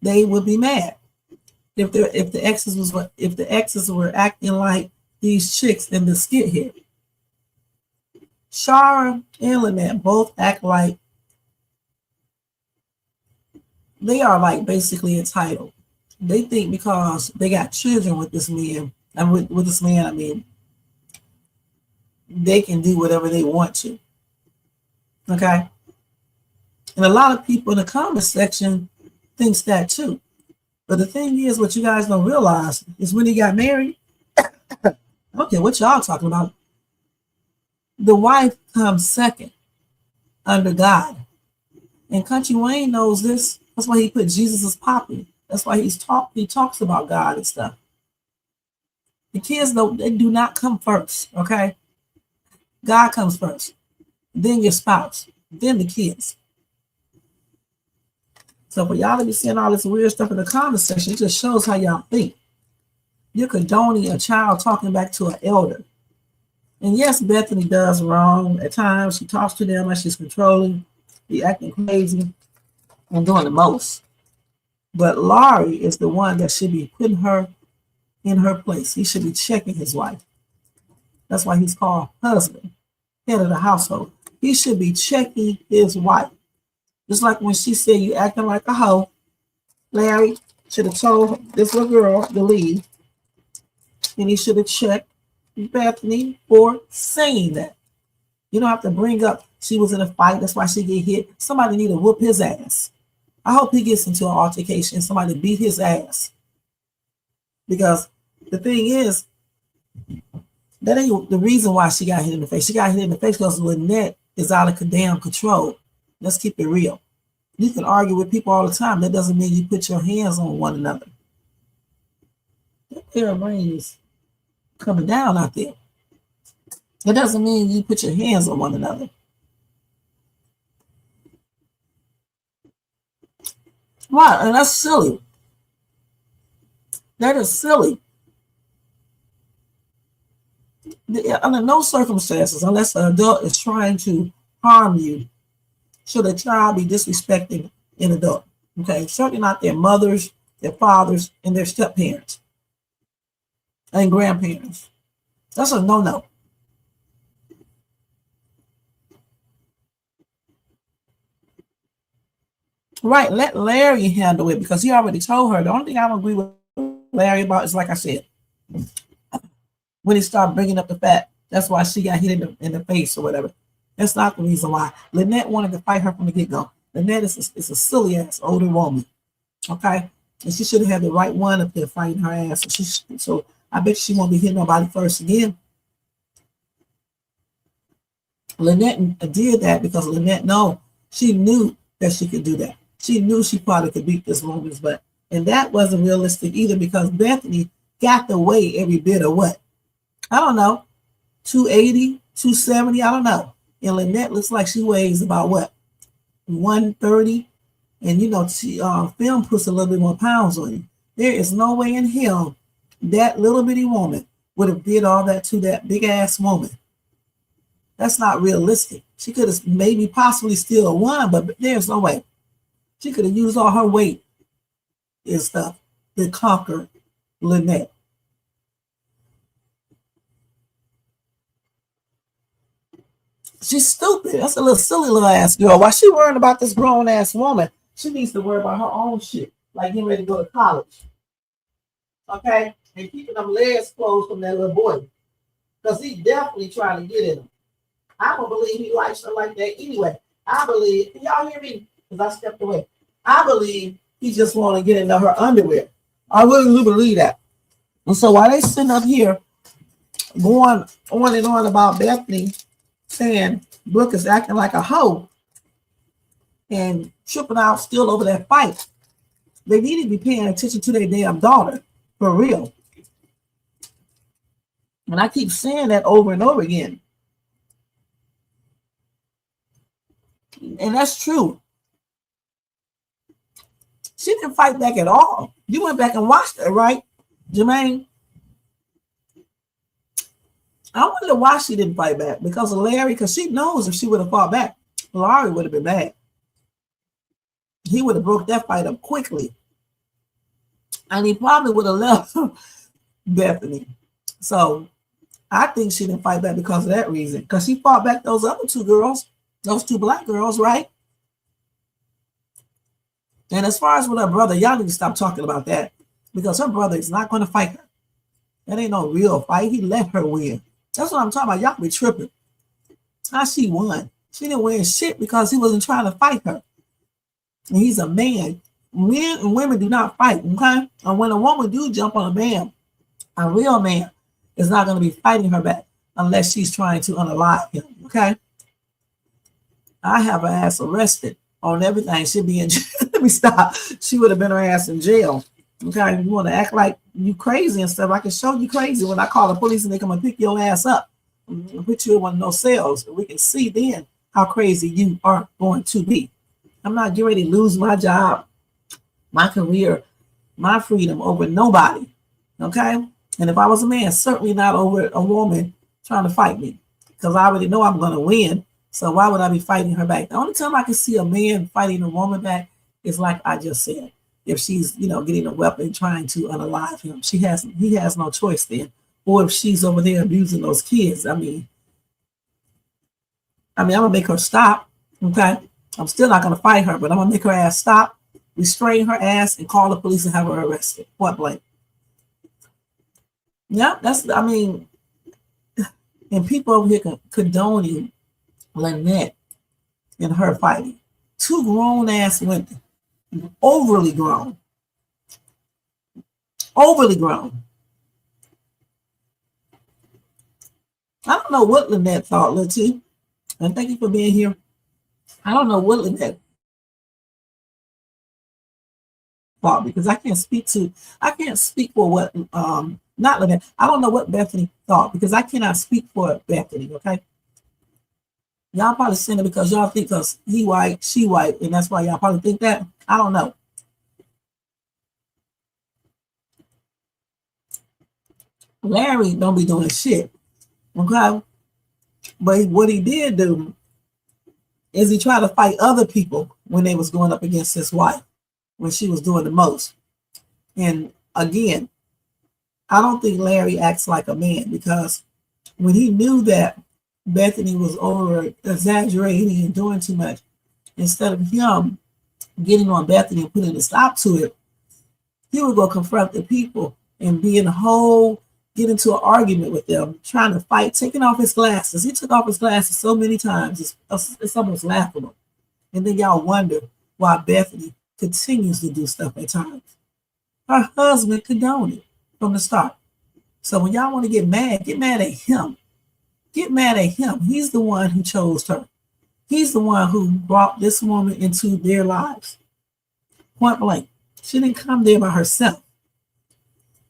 they would be mad. If the exes were acting like these chicks in the skit here. Sharra and Lynette both act like they are like basically entitled. They think because they got children with this man, and with this man, I mean, they can do whatever they want to. Okay? And a lot of people in the comment section thinks that too. But the thing is, what you guys don't realize is when he got married, okay, what y'all talking about? The wife comes second under God. And Country Wayne knows this. That's why he put jesusispoppin. That's why he talks about God and stuff. The kids, though, they do not come first, okay? God comes first, then your spouse, then the kids. So for y'all to be seeing all this weird stuff in the comment section, it just shows how y'all think. You're condoning a child talking back to an elder. And yes, Bethany does wrong at times. She talks to them like she's controlling, be acting crazy, and doing the most. But Laurie is the one that should be putting her in her place. He should be checking his wife. That's why he's called husband, head of the household. He should be checking his wife. Just like when she said you acting like a hoe, Larry should have told this little girl to leave. And he should have checked Bethany for saying that. You don't have to bring up she was in a fight, that's why she get hit. Somebody need to whoop his ass. I hope he gets into an altercation and somebody beat his ass. Because the thing is, that ain't the reason why she got hit in the face. She got hit in the face because Lynette is out of damn control. Let's keep it real. You can argue with people all the time. That doesn't mean you put your hands on one another. That pair of brains coming down out there. That doesn't mean you put your hands on one another. Right, and that's silly. That is silly. Under no circumstances, unless an adult is trying to harm you, should a child be disrespecting an adult. Okay, certainly not their mothers, their fathers, and their step parents and grandparents. That's a no-no. Right, let Larry handle it because he already told her. The only thing I don't agree with Larry about is, like I said, when he started bringing up the fact that's why she got hit in the face or whatever. That's not the reason why. Lynette wanted to fight her from the get-go. Lynette is a silly ass older woman, okay? And she should have had the right one up there fighting her ass. So I bet she won't be hitting nobody first again. Lynette did that because Lynette she knew that she could do that. She knew she probably could beat this woman's butt. And that wasn't realistic either because Bethany got to weigh every bit of what? I don't know, 280, 270, I don't know. And Lynette looks like she weighs about what? 130. And you know, film puts a little bit more pounds on you. There is no way in hell that little bitty woman would have did all that to that big ass woman. That's not realistic. She could have maybe possibly still won, but there's no way. She could have used all her weight and stuff to conquer Lynette. She's stupid. That's a little silly little ass girl. Why she worrying about this grown ass woman? She needs to worry about her own shit, like getting ready to go to college. Okay? And keeping them legs closed from that little boy. Because he definitely trying to get in them. I don't believe he likes her like that anyway. I believe, can y'all hear me? Because I stepped away. I believe he just want to get into her underwear. I really do believe that. And so while they sitting up here going on and on about Bethany saying Brooke is acting like a hoe and tripping out still over that fight, they need to be paying attention to their damn daughter, for real. And I keep saying that over and over again. And that's true. She didn't fight back at all. You went back and watched it, right, Jermaine? I wonder why she didn't fight back. Because of Larry, because she knows if she would have fought back, Larry would have been mad. He would have broke that fight up quickly. And he probably would have left Bethany. So I think she didn't fight back because of that reason. Because she fought back those other two girls, those two black girls, right? And as far as with her brother, y'all need to stop talking about that. Because her brother is not going to fight her. That ain't no real fight. He let her win. That's what I'm talking about. Y'all be tripping. How she won? She didn't win shit because he wasn't trying to fight her. And he's a man. Men and women do not fight, okay? And when a woman do jump on a man, a real man is not going to be fighting her back unless she's trying to unalive him, okay? I have her ass arrested on everything. She'd be in jail. Let me stop. She would have been her ass in jail. Okay, you want to act like you crazy and stuff, I can show you crazy when I call the police and they come and pick your ass up and put you in one of those cells. We can see then how crazy you are going to be. I'm not getting ready to lose my job, my career, my freedom over nobody. Okay? And if I was a man, certainly not over a woman trying to fight me. Because I already know I'm going to win. So why would I be fighting her back? The only time I can see a man fighting a woman back is like I just said. If she's, getting a weapon trying to unalive him, he has no choice then. Or if she's over there abusing those kids, I'm gonna make her stop. Okay, I'm still not gonna fight her, but I'm gonna make her ass stop, restrain her ass, and call the police and have her arrested. Point blank. Yeah, and people over here condoning Lynette and her fighting. Two grown ass women. Overly grown. I don't know what Lynette thought, Letty. And thank you for being here. I don't know what Lynette thought because I can't speak for what Not Lynette. I don't know what Bethany thought because I cannot speak for Bethany, okay? Y'all probably saying it because y'all think because he white, she white, and that's why y'all probably think that. I don't know. Larry don't be doing shit, okay? But what he did do is he tried to fight other people when they was going up against his wife, when she was doing the most. And again, I don't think Larry acts like a man because when he knew that Bethany was over exaggerating and doing too much, instead of him getting on Bethany and putting a stop to it, he would go confront the people and be in a whole, get into an argument with them, trying to fight, taking off his glasses. He took off his glasses so many times, it's almost laughable. And then y'all wonder why Bethany continues to do stuff at times. Her husband condoned it from the start. So when y'all want to get mad at him. Get mad at him. He's the one who chose her. He's the one who brought this woman into their lives. Point blank. She didn't come there by herself.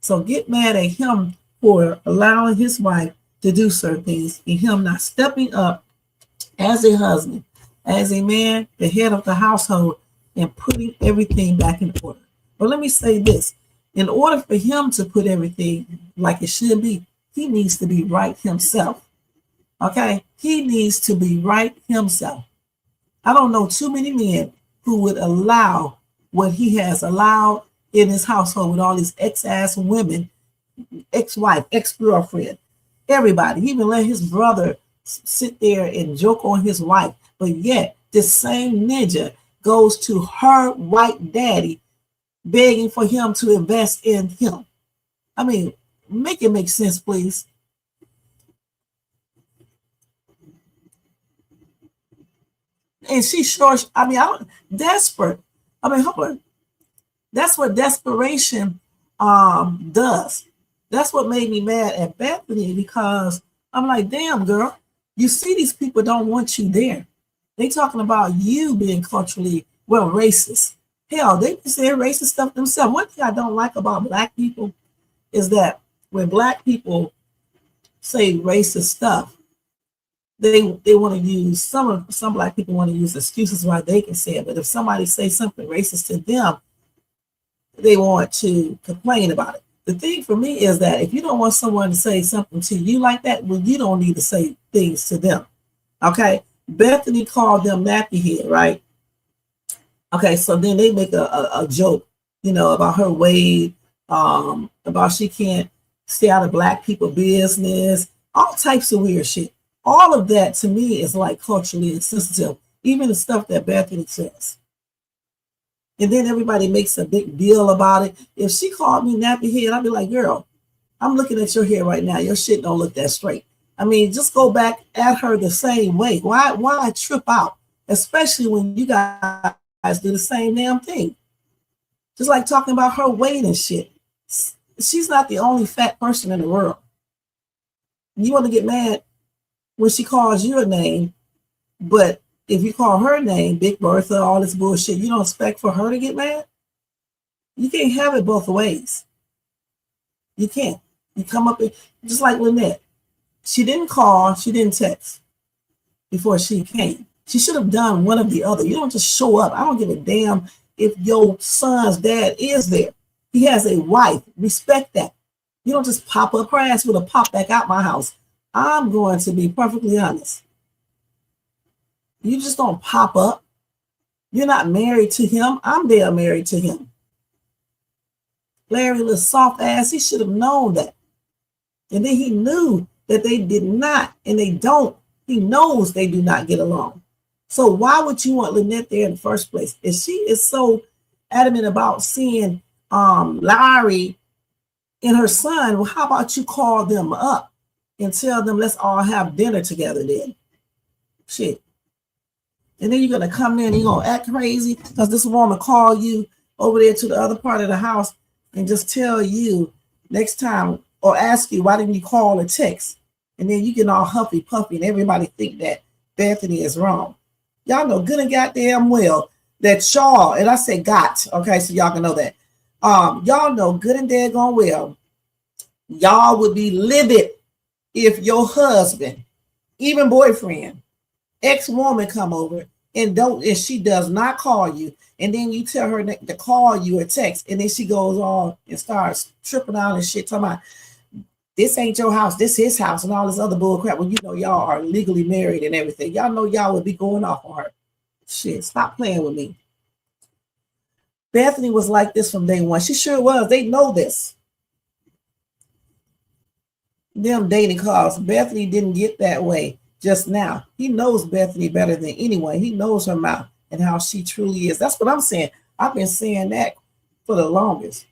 So get mad at him for allowing his wife to do certain things and him not stepping up as a husband, as a man, the head of the household, and putting everything back in order. But let me say this. In order for him to put everything like it should be, he needs to be right himself. Okay? He needs to be right himself. I don't know too many men who would allow what he has allowed in his household with all these ex-ass women, ex-wife, ex-girlfriend, everybody. He even let his brother sit there and joke on his wife. But yet, this same ninja goes to her white daddy begging for him to invest in him. I mean, make it make sense, please. And she's sure, desperate. I mean, hold on. That's what desperation does. That's what made me mad at Bethany because I'm like, damn, girl, you see these people don't want you there. They talking about you being culturally, racist. Hell, they be saying racist stuff themselves. One thing I don't like about Black people is that when Black people say racist stuff, they want to use, some Black people want to use excuses why they can say it. But if somebody says something racist to them, they want to complain about it. The thing for me is that if you don't want someone to say something to you like that, well, you don't need to say things to them. Okay? Bethany called them nappy head, right? Okay, so then they make a joke, about her weight, about she can't stay out of Black people business, all types of weird shit. All of that to me is like culturally insensitive, even the stuff that Bethany says. And then everybody makes a big deal about it. If she called me nappy head, I'd be like, girl, I'm looking at your hair right now. Your shit don't look that straight. I mean, just go back at her the same way. Why trip out? Especially when you guys do the same damn thing. Just like talking about her weight and shit. She's not the only fat person in the world. You want to get mad when she calls you a name, but if you call her name, Big Bertha, all this bullshit, you don't expect for her to get mad? You can't have it both ways. You can't. You come up, just like Lynette. She didn't call, she didn't text before she came. She should have done one of the other. You don't just show up. I don't give a damn if your son's dad is there. He has a wife. Respect that. You don't just pop up. Her ass would have popped back out my house. I'm going to be perfectly honest. You just don't pop up. You're not married to him. I'm damn married to him. Larry, little soft ass, he should have known that. And then he knew that they did not, and they don't. He knows they do not get along. So why would you want Lynette there in the first place? If she is so adamant about seeing Larry and her son, well, how about you call them up and tell them, let's all have dinner together then? Shit. And then you're going to come in and you're going to act crazy because this woman called you over there to the other part of the house and just tell you next time or ask you, why didn't you call or text? And then you get all huffy puffy and everybody think that Bethany is wrong. Y'all know good and goddamn well that y'all, and I say got, okay, so y'all can know that. Y'all know good and daggone well Y'all would be livid if your husband, even boyfriend, ex-woman come over and she does not call you, and then you tell her to call you or text, and then she goes on and starts tripping out and shit, talking about this ain't your house, this his house, and all this other bull crap. When you know y'all are legally married and everything, y'all know y'all would be going off on her. Shit, stop playing with me. Bethany was like this from day one. She sure was. They know this. Them dating calls. Bethany didn't get that way just now. He knows Bethany better than anyone. He knows her mouth and how she truly is. That's what I'm saying. I've been saying that for the longest.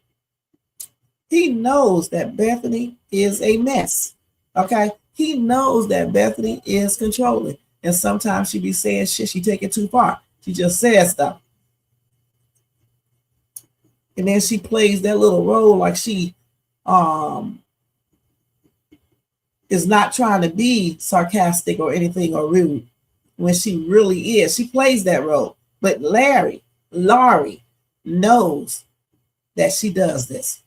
He knows that Bethany is a mess. Okay? He knows that Bethany is controlling. And sometimes she be saying shit, she take it too far. She just says stuff. And then she plays that little role like she is not trying to be sarcastic or anything or rude when she really is. She plays that role. But Laurie knows that she does this.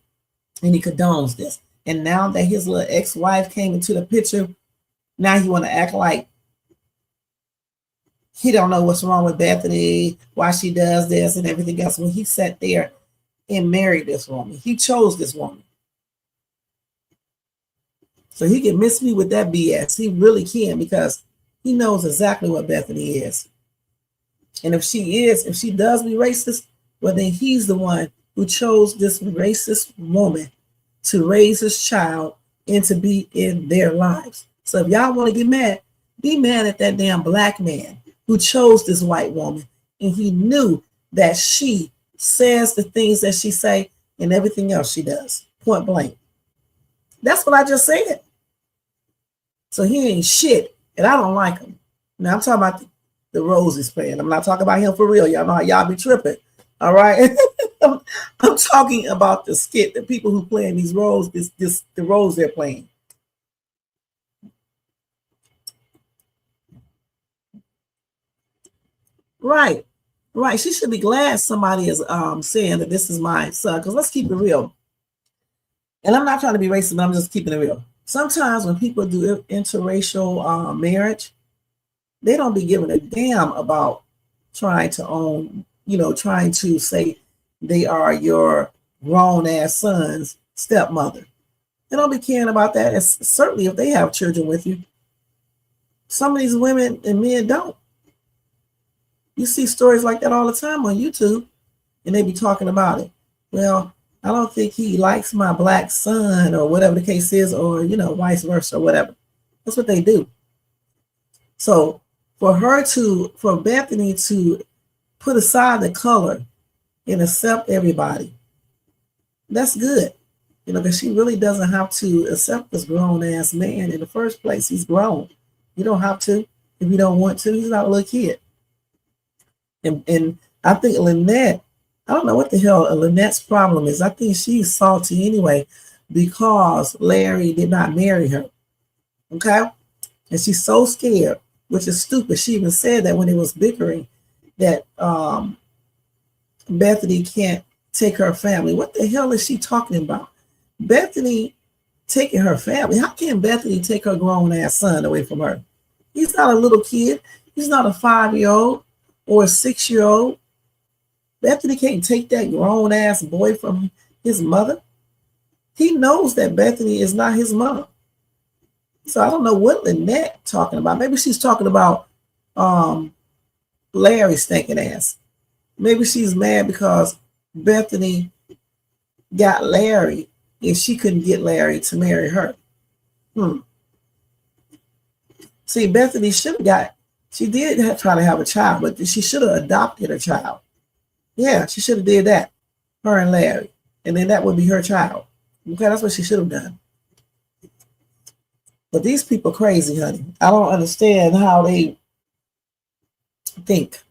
And he condones this. And now that his little ex-wife came into the picture, now he want to act like he don't know what's wrong with Bethany, why she does this and everything else. When he sat there and married this woman, he chose this woman. So he can miss me with that BS. He really can, because he knows exactly what Bethany is. And if she does be racist, well, then he's the one who chose this racist woman to raise his child and to be in their lives. So if y'all want to get mad, be mad at that damn black man who chose this white woman, and he knew that she says the things that she say and everything else she does, point blank. That's what I just said. So he ain't shit, and I don't like him. Now I'm talking about the roles he's playing. I'm not talking about him for real. Y'all know how y'all be tripping. All right. I'm talking about the skit, the people who play in these roles, the roles they're playing. Right. She should be glad somebody is saying that this is my son. Because let's keep it real. And I'm not trying to be racist, but I'm just keeping it real. Sometimes when people do interracial marriage, they don't be giving a damn about trying to own, trying to say they are your grown ass son's stepmother. They don't be caring about that. And certainly if they have children with you. Some of these women and men don't. You see stories like that all the time on YouTube, and they be talking about it. Well, I don't think he likes my black son, or whatever the case is, or, vice versa, or whatever. That's what they do. So for Bethany to put aside the color and accept everybody, that's good. Because she really doesn't have to accept this grown ass man in the first place. He's grown. You don't have to if you don't want to. He's not a little kid. And I think Lynette, I don't know what the hell Lynette's problem is. I think she's salty anyway because Larry did not marry her. Okay? And she's so scared, which is stupid. She even said that when it was bickering, that Bethany can't take her family. What the hell is she talking about? Bethany taking her family? How can Bethany take her grown ass son away from her? He's not a little kid. He's not a 5-year-old or a 6-year-old. Bethany can't take that grown ass boy from his mother. He knows that Bethany is not his mother. So I don't know what Lynette talking about. Maybe she's talking about Larry's stinking ass. Maybe she's mad because Bethany got Larry and she couldn't get Larry to marry her. See, Bethany she did try to have a child, but she should have adopted a child. Yeah, she should have did that, her and Larry. And then that would be her child. Okay, that's what she should have done. But these people crazy, honey. I don't understand how they think.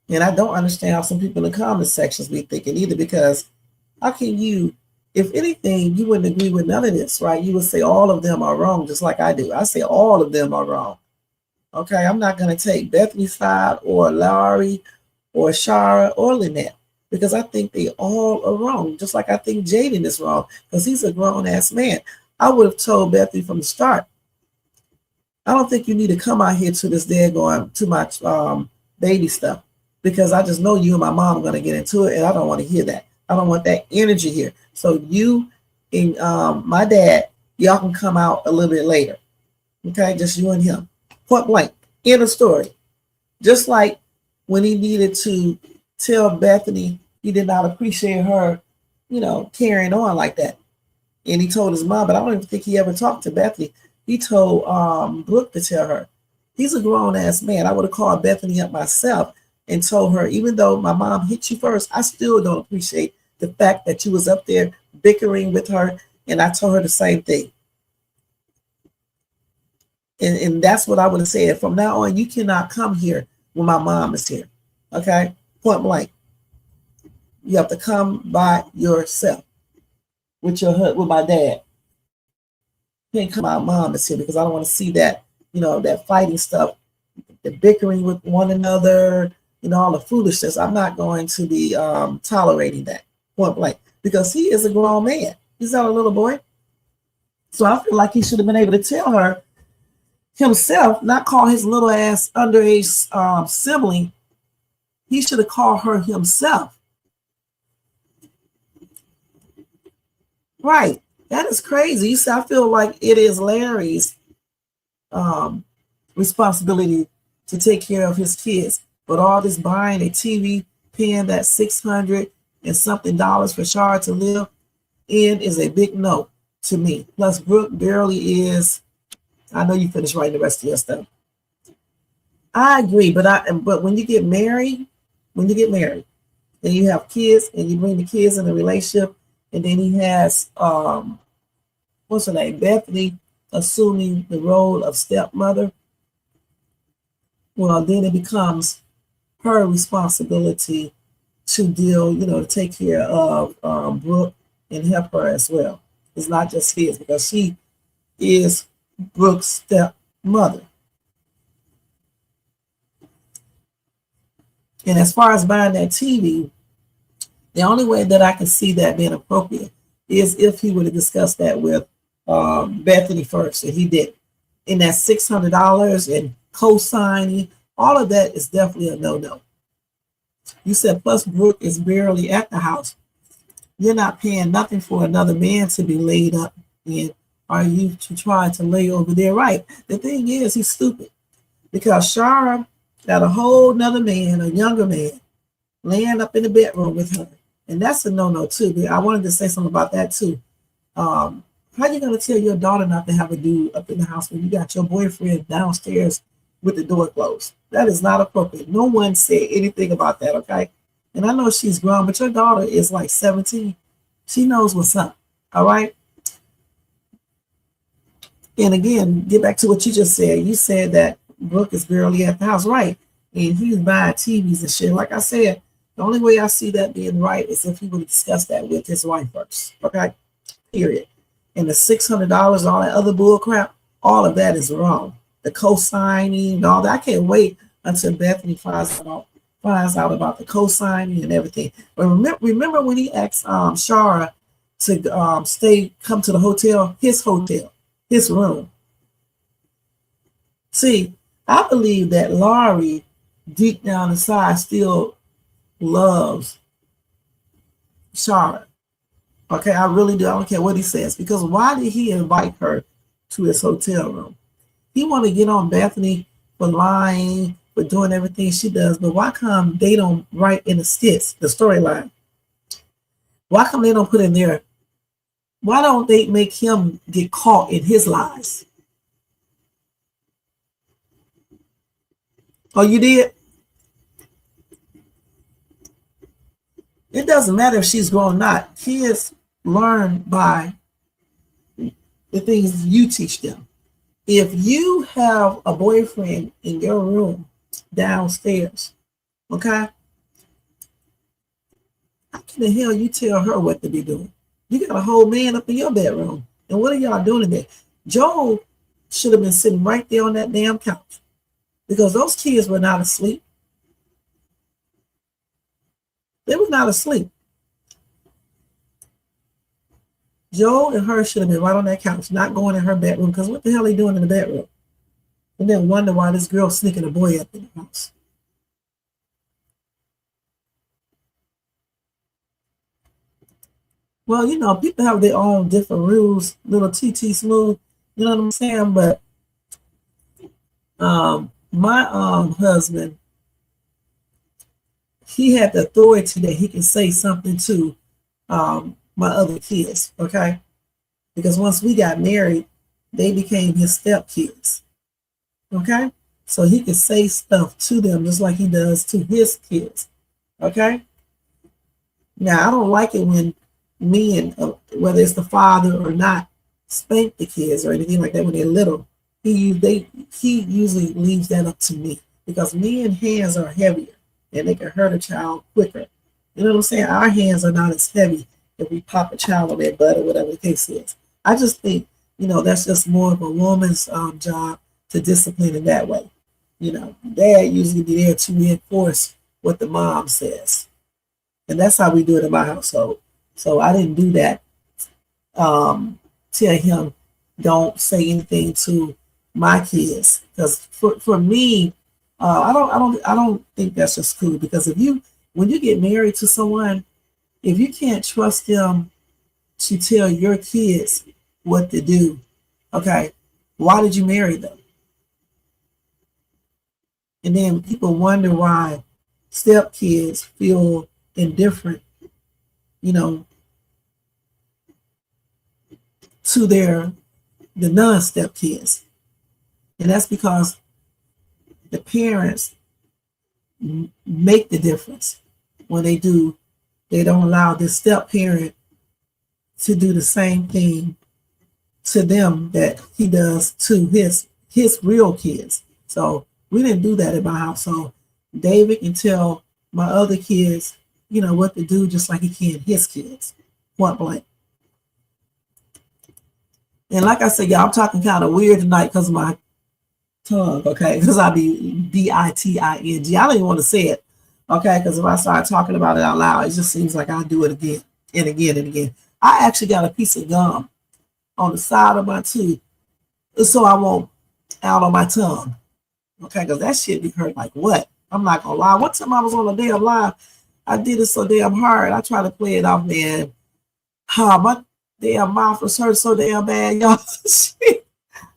And I don't understand how some people in the comment sections be thinking either, because how can you, if anything, you wouldn't agree with none of this, right? You would say all of them are wrong, just like I do. I say all of them are wrong. Okay, I'm not going to take Bethany's side or Laurie or Sharra or Lynette. because I think they all are wrong. Just like I think Jaden is wrong because he's a grown ass man. I would have told Bethany from the start, I don't think you need to come out here to this day going to my baby stuff because I just know you and my mom are going to get into it and I don't want to hear that. I don't want that energy here. So you and my dad, y'all can come out a little bit later. Okay, just you and him. Point blank. End of story. Just like when he needed to tell Bethany he did not appreciate her, carrying on like that. And he told his mom, but I don't even think he ever talked to Bethany. He told Brooke to tell her. He's a grown-ass man. I would have called Bethany up myself and told her, even though my mom hit you first, I still don't appreciate the fact that you was up there bickering with her. And I told her the same thing. And that's what I would have said. From now on, you cannot come here when my mom is here. Okay? Point blank. You have to come by yourself with my dad. You can't come my mom is here because I don't want to see that, that fighting stuff, the bickering with one another, all the foolishness. I'm not going to be tolerating that. Point blank. Because he is a grown man. He's not a little boy. So I feel like he should have been able to tell her himself, not call his little ass underage sibling. He should have called her himself. Right. That is crazy. You see, I feel like it is Larry's responsibility to take care of his kids. But all this buying a TV, paying that $600 and something for Sharra to live in is a big no to me. Plus, Brooke barely is. I know you finished writing the rest of your stuff. I agree, but when you get married, and you have kids and you bring the kids in a relationship, and then he has what's her name, Bethany, assuming the role of stepmother, well, then it becomes her responsibility to deal, to take care of Brooke and help her as well. It's not just his, because she is Brooke's stepmother. And as far as buying that TV, the only way that I can see that being appropriate is if he would have discussed that with Bethany first, and he did. And that $600 and co-signing, all of that is definitely a no-no. You said plus Brooke is barely at the house. You're not paying nothing for another man to be laid up in. Are you to try to lay over there? Right. The thing is, he's stupid because Sharra got a whole nother man, a younger man, laying up in the bedroom with her. And that's a no-no too. I wanted to say something about that too. How are you going to tell your daughter not to have a dude up in the house when you got your boyfriend downstairs with the door closed? That is not appropriate. No one said anything about that, okay? And I know she's grown, but your daughter is like 17. She knows what's up, all right? And again, get back to what you just said. You said that Brooke is barely at the house, right? And he's buying TVs and shit. Like I said, the only way I see that being right is if he would discuss that with his wife first, okay? Period. And the $600, all that other bull crap, all of that is wrong. The co-signing and all that. I can't wait until Bethany finds out about the co-signing and everything. But remember when he asked Sharra to come to the hotel, his room. See, I believe that Laurie, deep down inside, still loves Sharra. Okay, I really do. I don't care what he says. Because why did he invite her to his hotel room? He want to get on Bethany for lying, for doing everything she does. But why come they don't write in the skits, the storyline? Why come they don't put in there? Why don't they make him get caught in his lies? Oh, you did? It doesn't matter if she's grown or not. Kids learn by the things you teach them. If you have a boyfriend in your room downstairs, okay, how can the hell you tell her what to be doing? You got a whole man up in your bedroom. And what are y'all doing in there? Joel should have been sitting right there on that damn couch because those kids were not asleep. They was not asleep. Joe and her should have been right on that couch, not going in her bedroom, because what the hell are they doing in the bedroom? And then wonder why this girl sneaking a boy up in the house. Well, you know, people have their own different rules, little TT smooth, you know what I'm saying? But my husband, he had the authority that he can say something to my other kids, okay? Because once we got married, they became his stepkids, okay? So he could say stuff to them just like he does to his kids, okay? Now, I don't like it when me and whether it's the father or not spank the kids or anything like that when they're little. He usually leaves that up to me because men's hands are heavier and they can hurt a child quicker. You know what I'm saying? Our hands are not as heavy if we pop a child on their butt or whatever the case is. I just think, you know, that's just more of a woman's job to discipline in that way. You know, dad usually be there to reinforce what the mom says. And that's how we do it in my household. So I didn't do that. Tell him don't say anything to my kids, because for me, I don't think that's just cool. Because when you get married to someone, if you can't trust them to tell your kids what to do, okay, why did you marry them? And then people wonder why stepkids feel indifferent, you know, to the non-step kids. And that's because the parents make the difference when they don't allow the step parent to do the same thing to them that he does to his real kids. So we didn't do that in my household. David can tell my other kids, you know, what to do just like he can his kids, point blank. And like I said, y'all, I'm talking kind of weird tonight because of my tongue, okay? Because I be biting. I don't even want to say it, okay? Because if I start talking about it out loud, it just seems like I do it again and again and again. I actually got a piece of gum on the side of my tooth so I won't out on my tongue, okay? Because that shit be hurt like what? I'm not gonna lie. One time I was on a damn live, I did it so damn hard. I tried to play it off, man. My damn mouth was hurt so damn bad, y'all.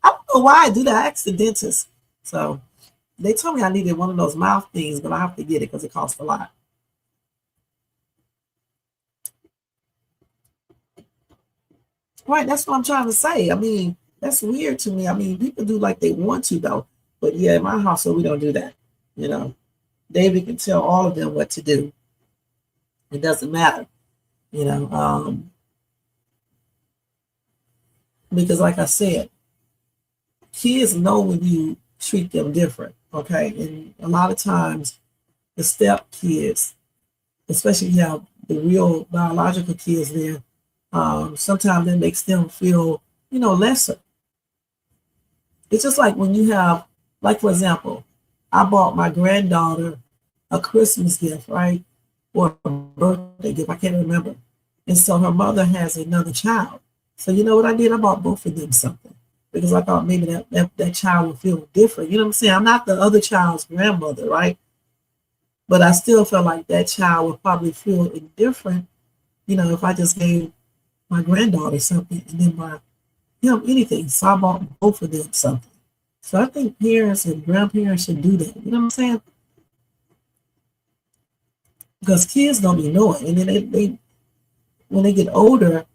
I don't know why I do that. I asked the dentist. So they told me I needed one of those mouth things, but I have to get it because it costs a lot. Right, that's what I'm trying to say. I mean, that's weird to me. I mean, people do like they want to, though. But yeah, in my household, we don't do that. You know, David can tell all of them what to do. It doesn't matter, you know, because like I said, kids know when you treat them different, okay? And a lot of times the step kids, especially if you have the real biological kids there, sometimes that makes them feel, you know, lesser. It's just like when you have, like, for example, I bought my granddaughter a Christmas gift, right? Or a birthday gift, I can't remember. And so her mother has another child. So you know what I did? I bought both of them something because I thought maybe that child would feel different. You know what I'm saying? I'm not the other child's grandmother, right? But I still felt like that child would probably feel indifferent, you know, if I just gave my granddaughter something and then my anything. So I bought both of them something. So I think parents and grandparents should do that. You know what I'm saying? Because kids don't be knowing. And then they when they get older,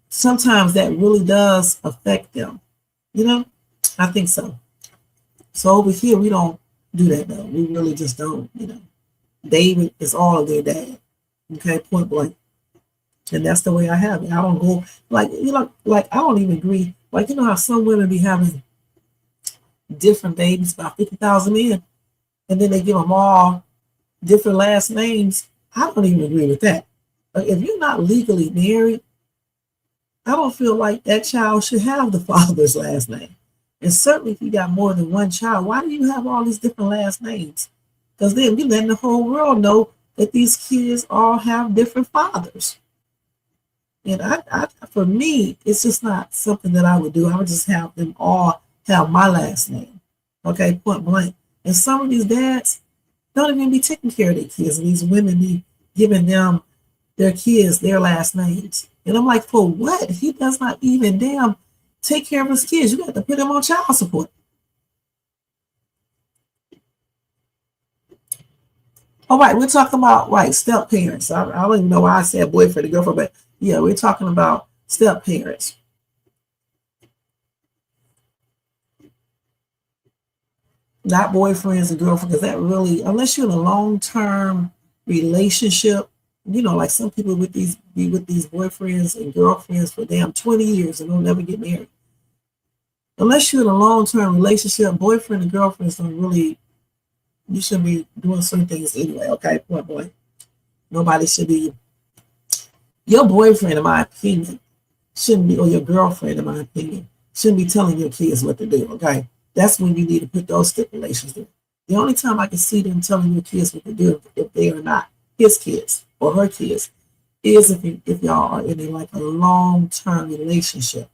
sometimes that really does affect them. You know? I think so. So over here, we don't do that, though. We really just don't, you know. David is all of their dad. Okay? Point blank. And that's the way I have it. I don't go, like, you know, like, I don't even agree. Like, you know how some women be having different babies, about 50,000 men, and then they give them all different last names. I don't even agree with that. Like, if you're not legally married, I don't feel like that child should have the father's last name. And certainly if you got more than one child, why do you have all these different last names? Because then you're letting the whole world know that these kids all have different fathers. And for me, it's just not something that I would do. I would just have them all have my last name. Okay, point blank. And some of these dads don't even be taking care of their kids. And these women be giving them their kids their last names. And I'm like, for what? He does not even damn take care of his kids. You got to put him on child support. All right, we're talking about step parents. I don't even know why I said boyfriend and girlfriend, but yeah, we're talking about step parents. Not boyfriends and girlfriends, because that really, unless you're in a long-term relationship, you know, like some people be with these boyfriends and girlfriends for damn 20 years and they'll never get married. Unless you're in a long-term relationship, boyfriend and girlfriends don't really, you shouldn't be doing certain things anyway, okay? Point boy. Nobody should be, your boyfriend, in my opinion, shouldn't be, or your girlfriend, in my opinion, shouldn't be telling your kids what to do, okay? That's when you need to put those stipulations in. The only time I can see them telling your kids what to do, if they are not his kids or her kids, is if y'all are in a long-term relationship,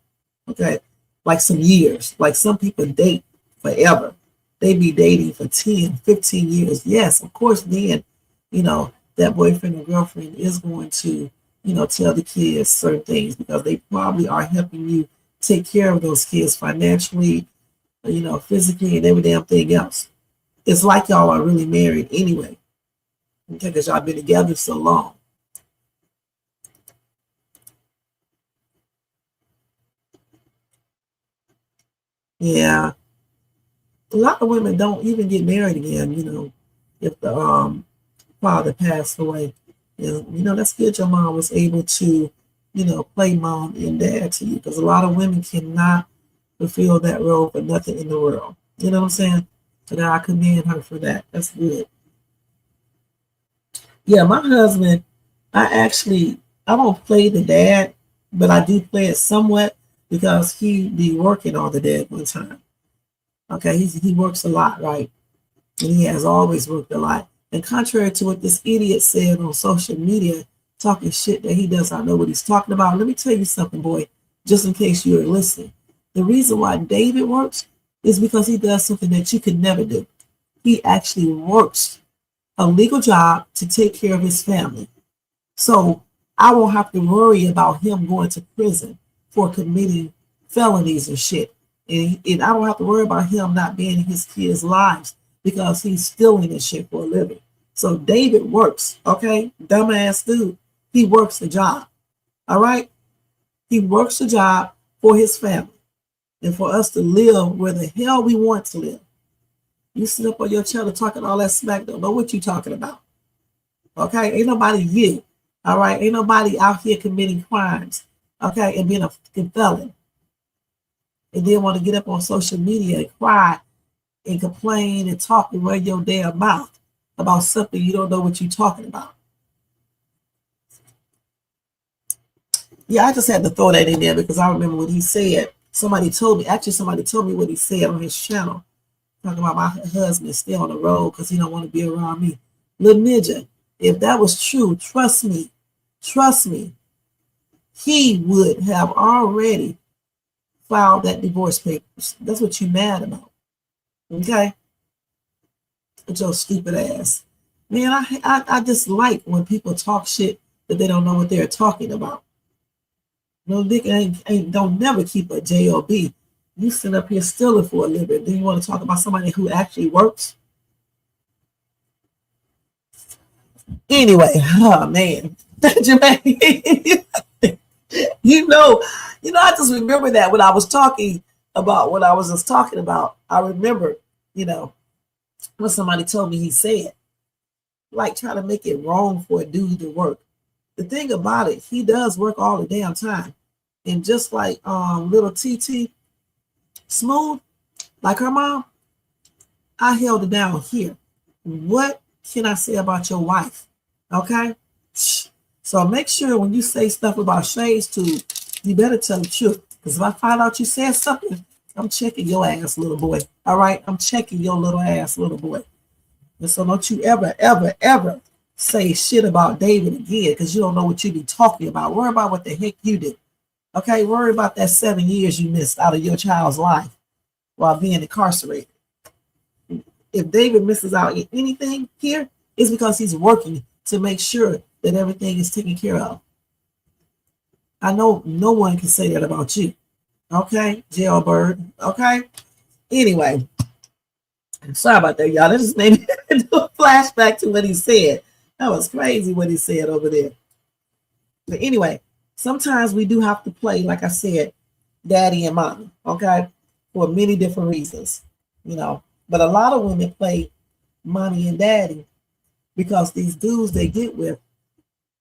okay? Like some years. Like some people date forever. They be dating for 10, 15 years. Yes, of course, then, you know, that boyfriend or girlfriend is going to, you know, tell the kids certain things because they probably are helping you take care of those kids financially, you know, physically and every damn thing else. It's like y'all are really married anyway, okay, because y'all been together so long. Yeah. A lot of women don't even get married again, you know, if the father passed away. You know, that's good your mom was able to, you know, play mom and dad to you, because a lot of women cannot fulfill that role for nothing in the world. You know what I'm saying? So I commend her for that. That's good. Yeah, my husband, I don't play the dad, but I do play it somewhat because he be working all the day at one time. Okay, he works a lot, right? And he has always worked a lot. And contrary to what this idiot said on social media, talking shit that he does not know what he's talking about, let me tell you something, boy, just in case you're listening. The reason why David works is because he does something that you could never do. He actually works a legal job to take care of his family. So I won't have to worry about him going to prison for committing felonies and shit. And I don't have to worry about him not being in his kids' lives because he's stealing this shit for a living. So David works, okay? Dumbass dude. He works the job, all right? He works the job for his family and for us to live where the hell we want to live. You sit up on your channel talking all that smack, don't know what you're talking about, okay? Ain't nobody you, all right? Ain't nobody out here committing crimes, okay, and being a fucking felon. And then want to get up on social media and cry and complain and talk and run your damn mouth about something you don't know what you're talking about. Yeah, I just had to throw that in there because I remember what he said. Somebody told me what he said on his channel, talking about my husband stay on the road because he don't want to be around me. Little midget, if that was true, trust me, he would have already filed that divorce papers. That's what you mad about. Okay? With your stupid ass. Man, I just like when people talk shit that they don't know what they're talking about. No nigga don't never keep a job. You sit up here stealing for a living. Then you want to talk about somebody who actually works? Anyway, oh man. Jermaine. You know, I just remember that when I was talking about what I was just talking about. I remember, you know, when somebody told me he said, like trying to make it wrong for a dude to work. The thing about it, he does work all the damn time. And just like little TT Smooth, like her mom, I held it down here. What can I say about your wife? Okay? So make sure when you say stuff about Shay's Tube, you better tell the truth. Because if I find out you said something, I'm checking your ass, little boy. All right? I'm checking your little ass, little boy. And so don't you ever say shit about David again because you don't know what you be talking about. Worry about what the heck you did. Okay, worry about that 7 years you missed out of your child's life while being incarcerated. If David misses out in anything here, it's because he's working to make sure that everything is taken care of. I know no one can say that about you. Okay, jailbird. Okay. Anyway, I'm sorry about that, y'all. That just made me do a flashback to what he said. That was crazy what he said over there. But anyway, sometimes we do have to play, like I said, daddy and mommy, okay, for many different reasons, you know. But a lot of women play mommy and daddy because these dudes they get with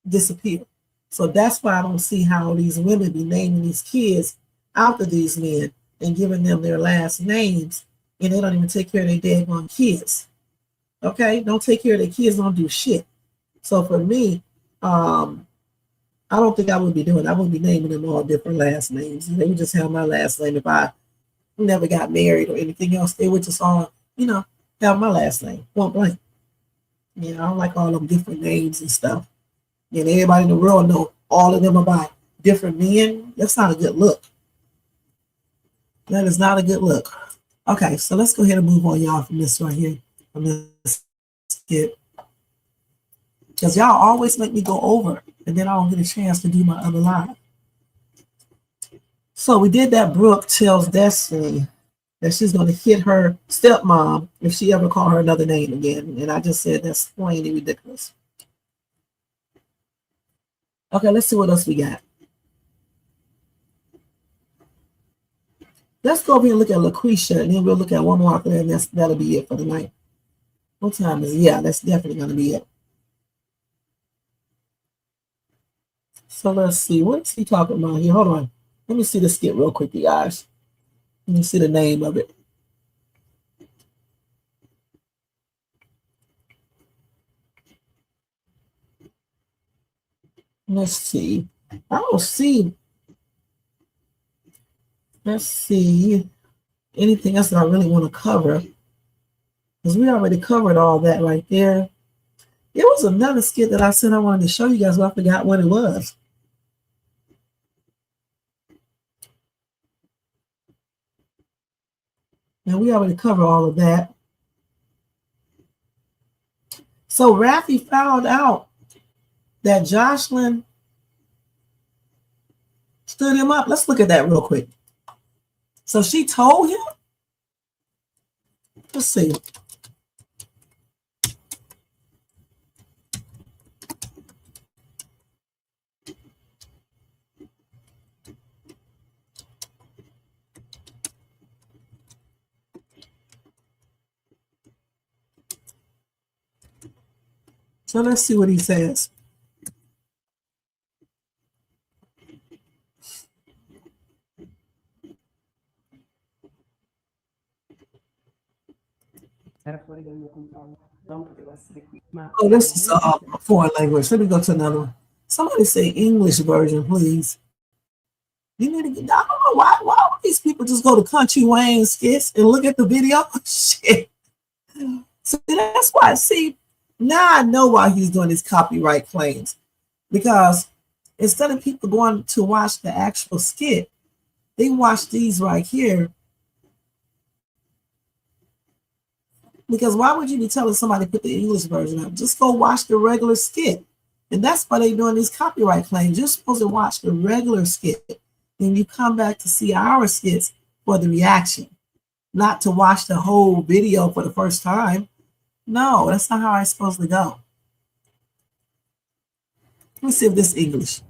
disappear. So that's why I don't see how these women be naming these kids after these men and giving them their last names, and they don't even take care of their daggone kids. Okay, don't take care of their kids, don't do shit. So for me, I don't think I would be doing. I would be naming them all different last names. They would just have my last name. If I never got married or anything else, they would just all, you know, have my last name, point blank. You know, I don't like all them different names and stuff. And everybody in the world know all of them about different men. That's not a good look. That is not a good look. Okay, so let's go ahead and move on, y'all, from this right here, from this skit. Because y'all always make me go over, and then I don't get a chance to do my other live. So we did that. Brooke tells Destiny that she's going to hit her stepmom if she ever call her another name again. And I just said that's plainly ridiculous. Okay, let's see what else we got. Let's go over here and look at LaQuisha, and then we'll look at one more after that, and that'll be it for the night. What time is it? Yeah, that's definitely going to be it. So let's see. What's he talking about here? Hold on. Let me see the skit real quick, you guys. Let me see the name of it. Let's see. I don't see. Let's see. Anything else that I really want to cover? Because we already covered all that right there. There was another skit that I said I wanted to show you guys, but I forgot what it was. And we already covered all of that. So Rafi found out that Jocelyn stood him up. Let's look at that real quick. So she told him. Let's see. So let's see what he says. Oh, this is a foreign language. Let me go to another one. Somebody say English version, please. You need to get. I don't know why would these people just go to Country Wayne Skits and look at the video? Shit. So that's why. See, now I know why he's doing these copyright claims, because instead of people going to watch the actual skit, they watch these right here. Because why would you be telling somebody to put the English version up? Just go watch the regular skit. And that's why they're doing these copyright claims. You're supposed to watch the regular skit. Then you come back to see our skits for the reaction, not to watch the whole video for the first time. No, that's not how it's supposed to go. Let me see if this is English.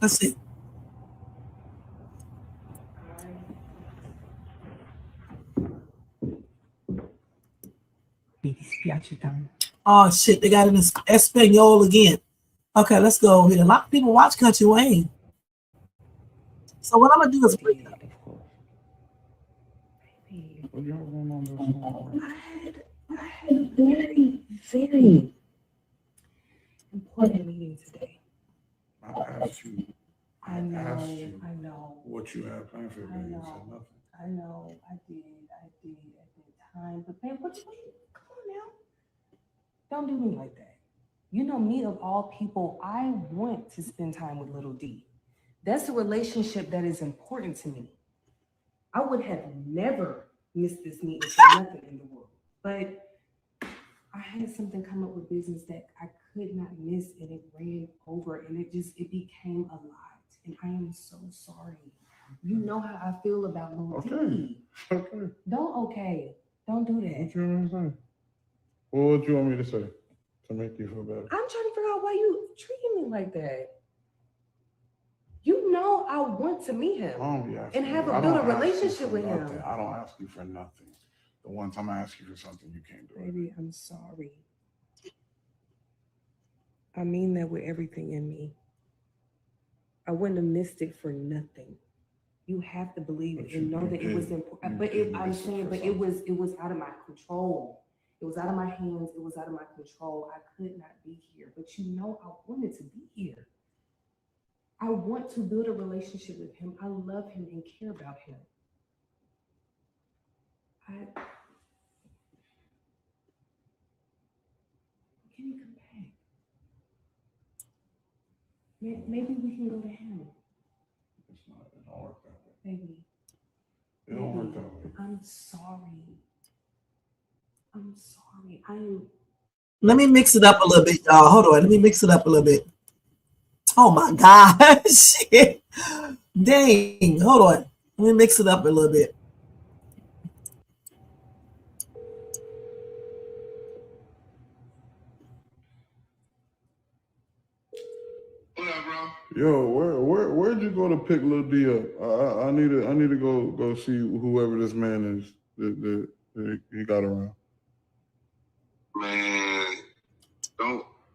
Let's see. Oh shit, they got it in Espanol again. Okay, let's go over here. A lot of people watch Country Wayne. So what I'm gonna do is bring it up. I had a very, very important meeting today. I asked you. I know. What you have planned for today? You said nothing. I know. I did. time. But babe, come on now. Don't do me like that. You know me, of all people, I want to spend time with little D. That's a relationship that is important to me. I would have never missed this meeting for nothing in the world. But I had something come up with business that I could not miss, and it ran over, and it became a lot. And I am so sorry. You know how I feel about little D. Okay. Don't do that. What you want to say? Well, what you want me to say to make you feel better? I'm trying to figure out why you treating me like that. You know I want to meet him and build a relationship with him. I don't ask you for nothing. The one time I ask you for something, you can't do it. Baby, I'm sorry. I mean that with everything in me. I wouldn't have missed it for nothing. You have to believe it and know that it was important. But it was out of my control. It was out of my hands. It was out of my control. I could not be here. But you know I wanted to be here. I want to build a relationship with him. I love him and care about him. Can you come back? Maybe we can go to him. It's not. It don't work that way. Baby. It don't work that way. I'm sorry. Let me mix it up a little bit, y'all. Hold on. Let me mix it up a little bit. Oh my gosh. Dang. Hold on. Let me mix it up a little bit. What up, bro? Yo, where'd you go to pick Lil D up? I need to go see whoever this man is that he got around. Man,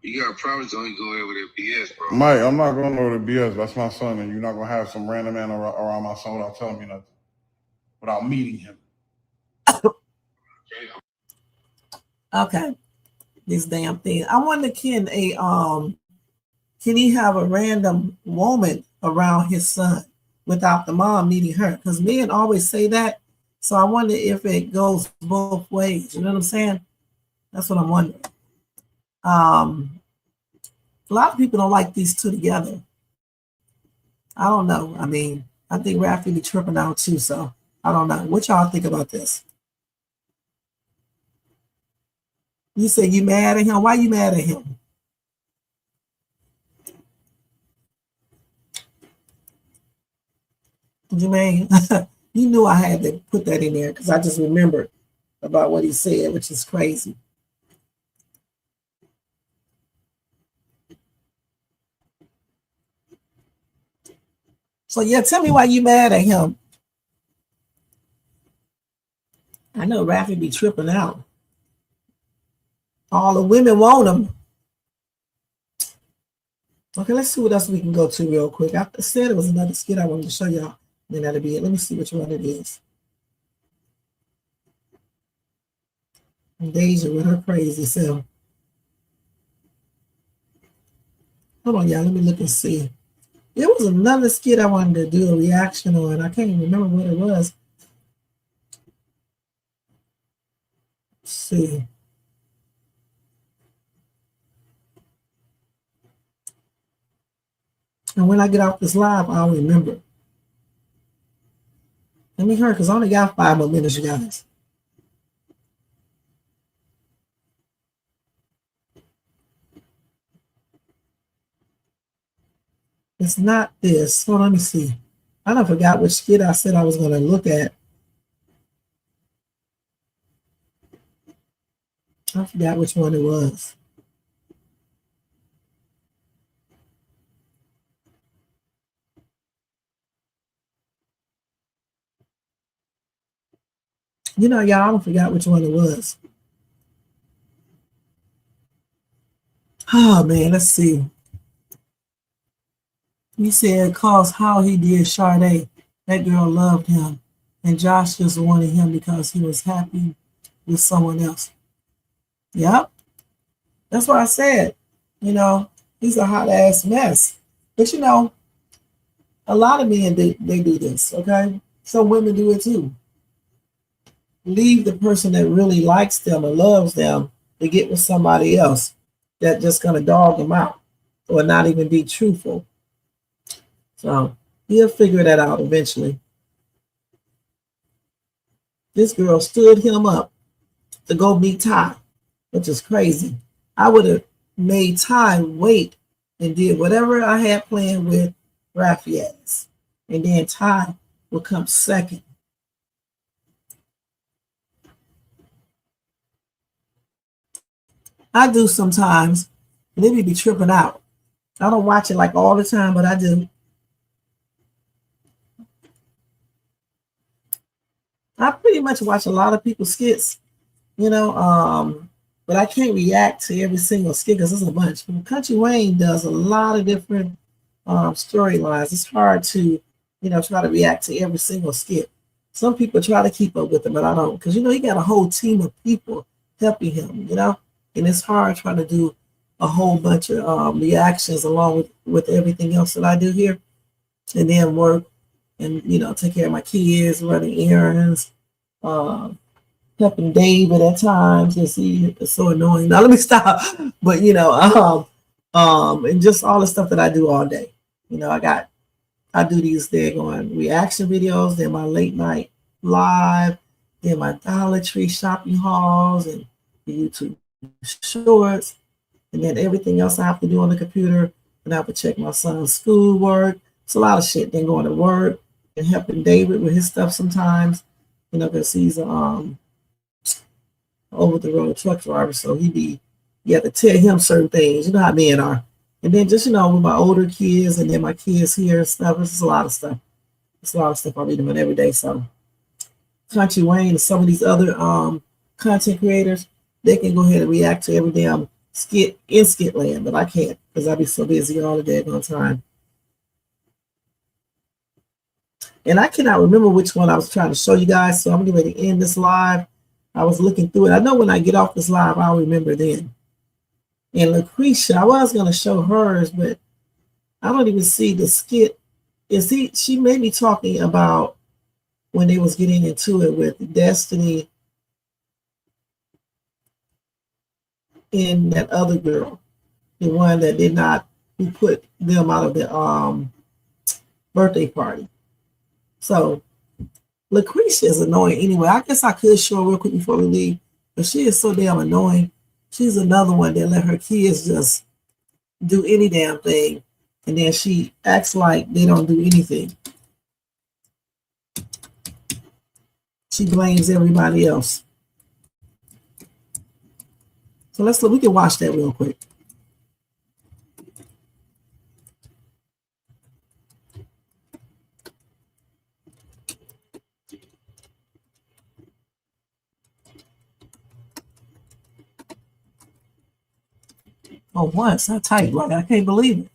you got problems, don't go over there BS, bro. Mike, I'm not going over to BS. That's my son, and you're not gonna have some random man around my son without telling me nothing, without meeting him. Okay. This damn thing. I wonder, can he have a random woman around his son without the mom meeting her? Because men always say that. So I wonder if it goes both ways. You know what I'm saying? That's what I'm wondering. A lot of people don't like these two together. I don't know. I mean, I think Rafi be tripping out too. So I don't know. What y'all think about this? You say you mad at him. Why you mad at him? Jermaine, you knew I had to put that in there because I just remembered about what he said, which is crazy. So yeah, tell me why you mad at him. I know Rafi be tripping out. All the women want him. Okay, let's see what else we can go to real quick. I said it was another skit I wanted to show y'all. Then that'll be it. Let me see which one it is. Deja with her crazy self. Hold on, y'all. Let me look and see. There was another skit I wanted to do a reaction on. I can't even remember what it was. Let's see. And when I get off this live, I'll remember. Let me hurry, because I only got 5 more minutes, you guys. It's not this. So let me see. I don't forgot which skit I said I was going to look at. I forgot which one it was. You know, y'all, I forgot which one it was. Oh, man, let's see. He said, cause how he did Sharra. That girl loved him. And Josh just wanted him because he was happy with someone else. Yep. That's what I said. You know, he's a hot ass mess. But you know, a lot of men, they do this, okay? Some women do it too. leave the person that really likes them and loves them to get with somebody else that just gonna dog them out or not even be truthful. So he'll figure that out eventually. This girl stood him up to go meet Ty, which is crazy. I would have made Ty wait and did whatever I had planned with Raphael's. And then Ty would come second. I do sometimes, and they be tripping out. I don't watch it like all the time, but I do. I pretty much watch a lot of people's skits, you know, but I can't react to every single skit because there's a bunch. Country Wayne does a lot of different storylines. It's hard to, you know, try to react to every single skit. Some people try to keep up with him, but I don't, because, you know, he got a whole team of people helping him, you know, and it's hard trying to do a whole bunch of reactions along with everything else that I do here, and then work and, you know, take care of my kids, running errands, helping David at times, because he is so annoying. Now let me stop. But, you know, and just all the stuff that I do all day. You know, I do these daggone reaction videos, then my late night live, then my Dollar Tree shopping hauls and the YouTube shorts, and then everything else I have to do on the computer. And I have to check my son's schoolwork. It's a lot of shit. Then going to work and helping David with his stuff sometimes, you know, because he's over the road truck driver, so you have to tell him certain things. You know how men are. And then just, you know, with my older kids and then my kids here and stuff, it's just a lot of stuff. It's a lot of stuff I read them in every day. So Country Wayne and some of these other content creators, they can go ahead and react to every damn skit in Skitland, but I can't because I be so busy all the daggone time. And I cannot remember which one I was trying to show you guys, so I'm getting ready to end this live. I was looking through it. I know when I get off this live, I'll remember then. And Lucretia, I was going to show hers, but I don't even see the skit. She may be talking about when they was getting into it with Destiny and that other girl, the one that did not, who put them out of the birthday party. So Lucretia is annoying anyway. I guess I could show her real quick before we leave, but she is so damn annoying. She's another one that let her kids just do any damn thing, and then she acts like they don't do anything. She blames everybody else. So let's look. We can watch that real quick. Oh, once I typed right. I can't believe it.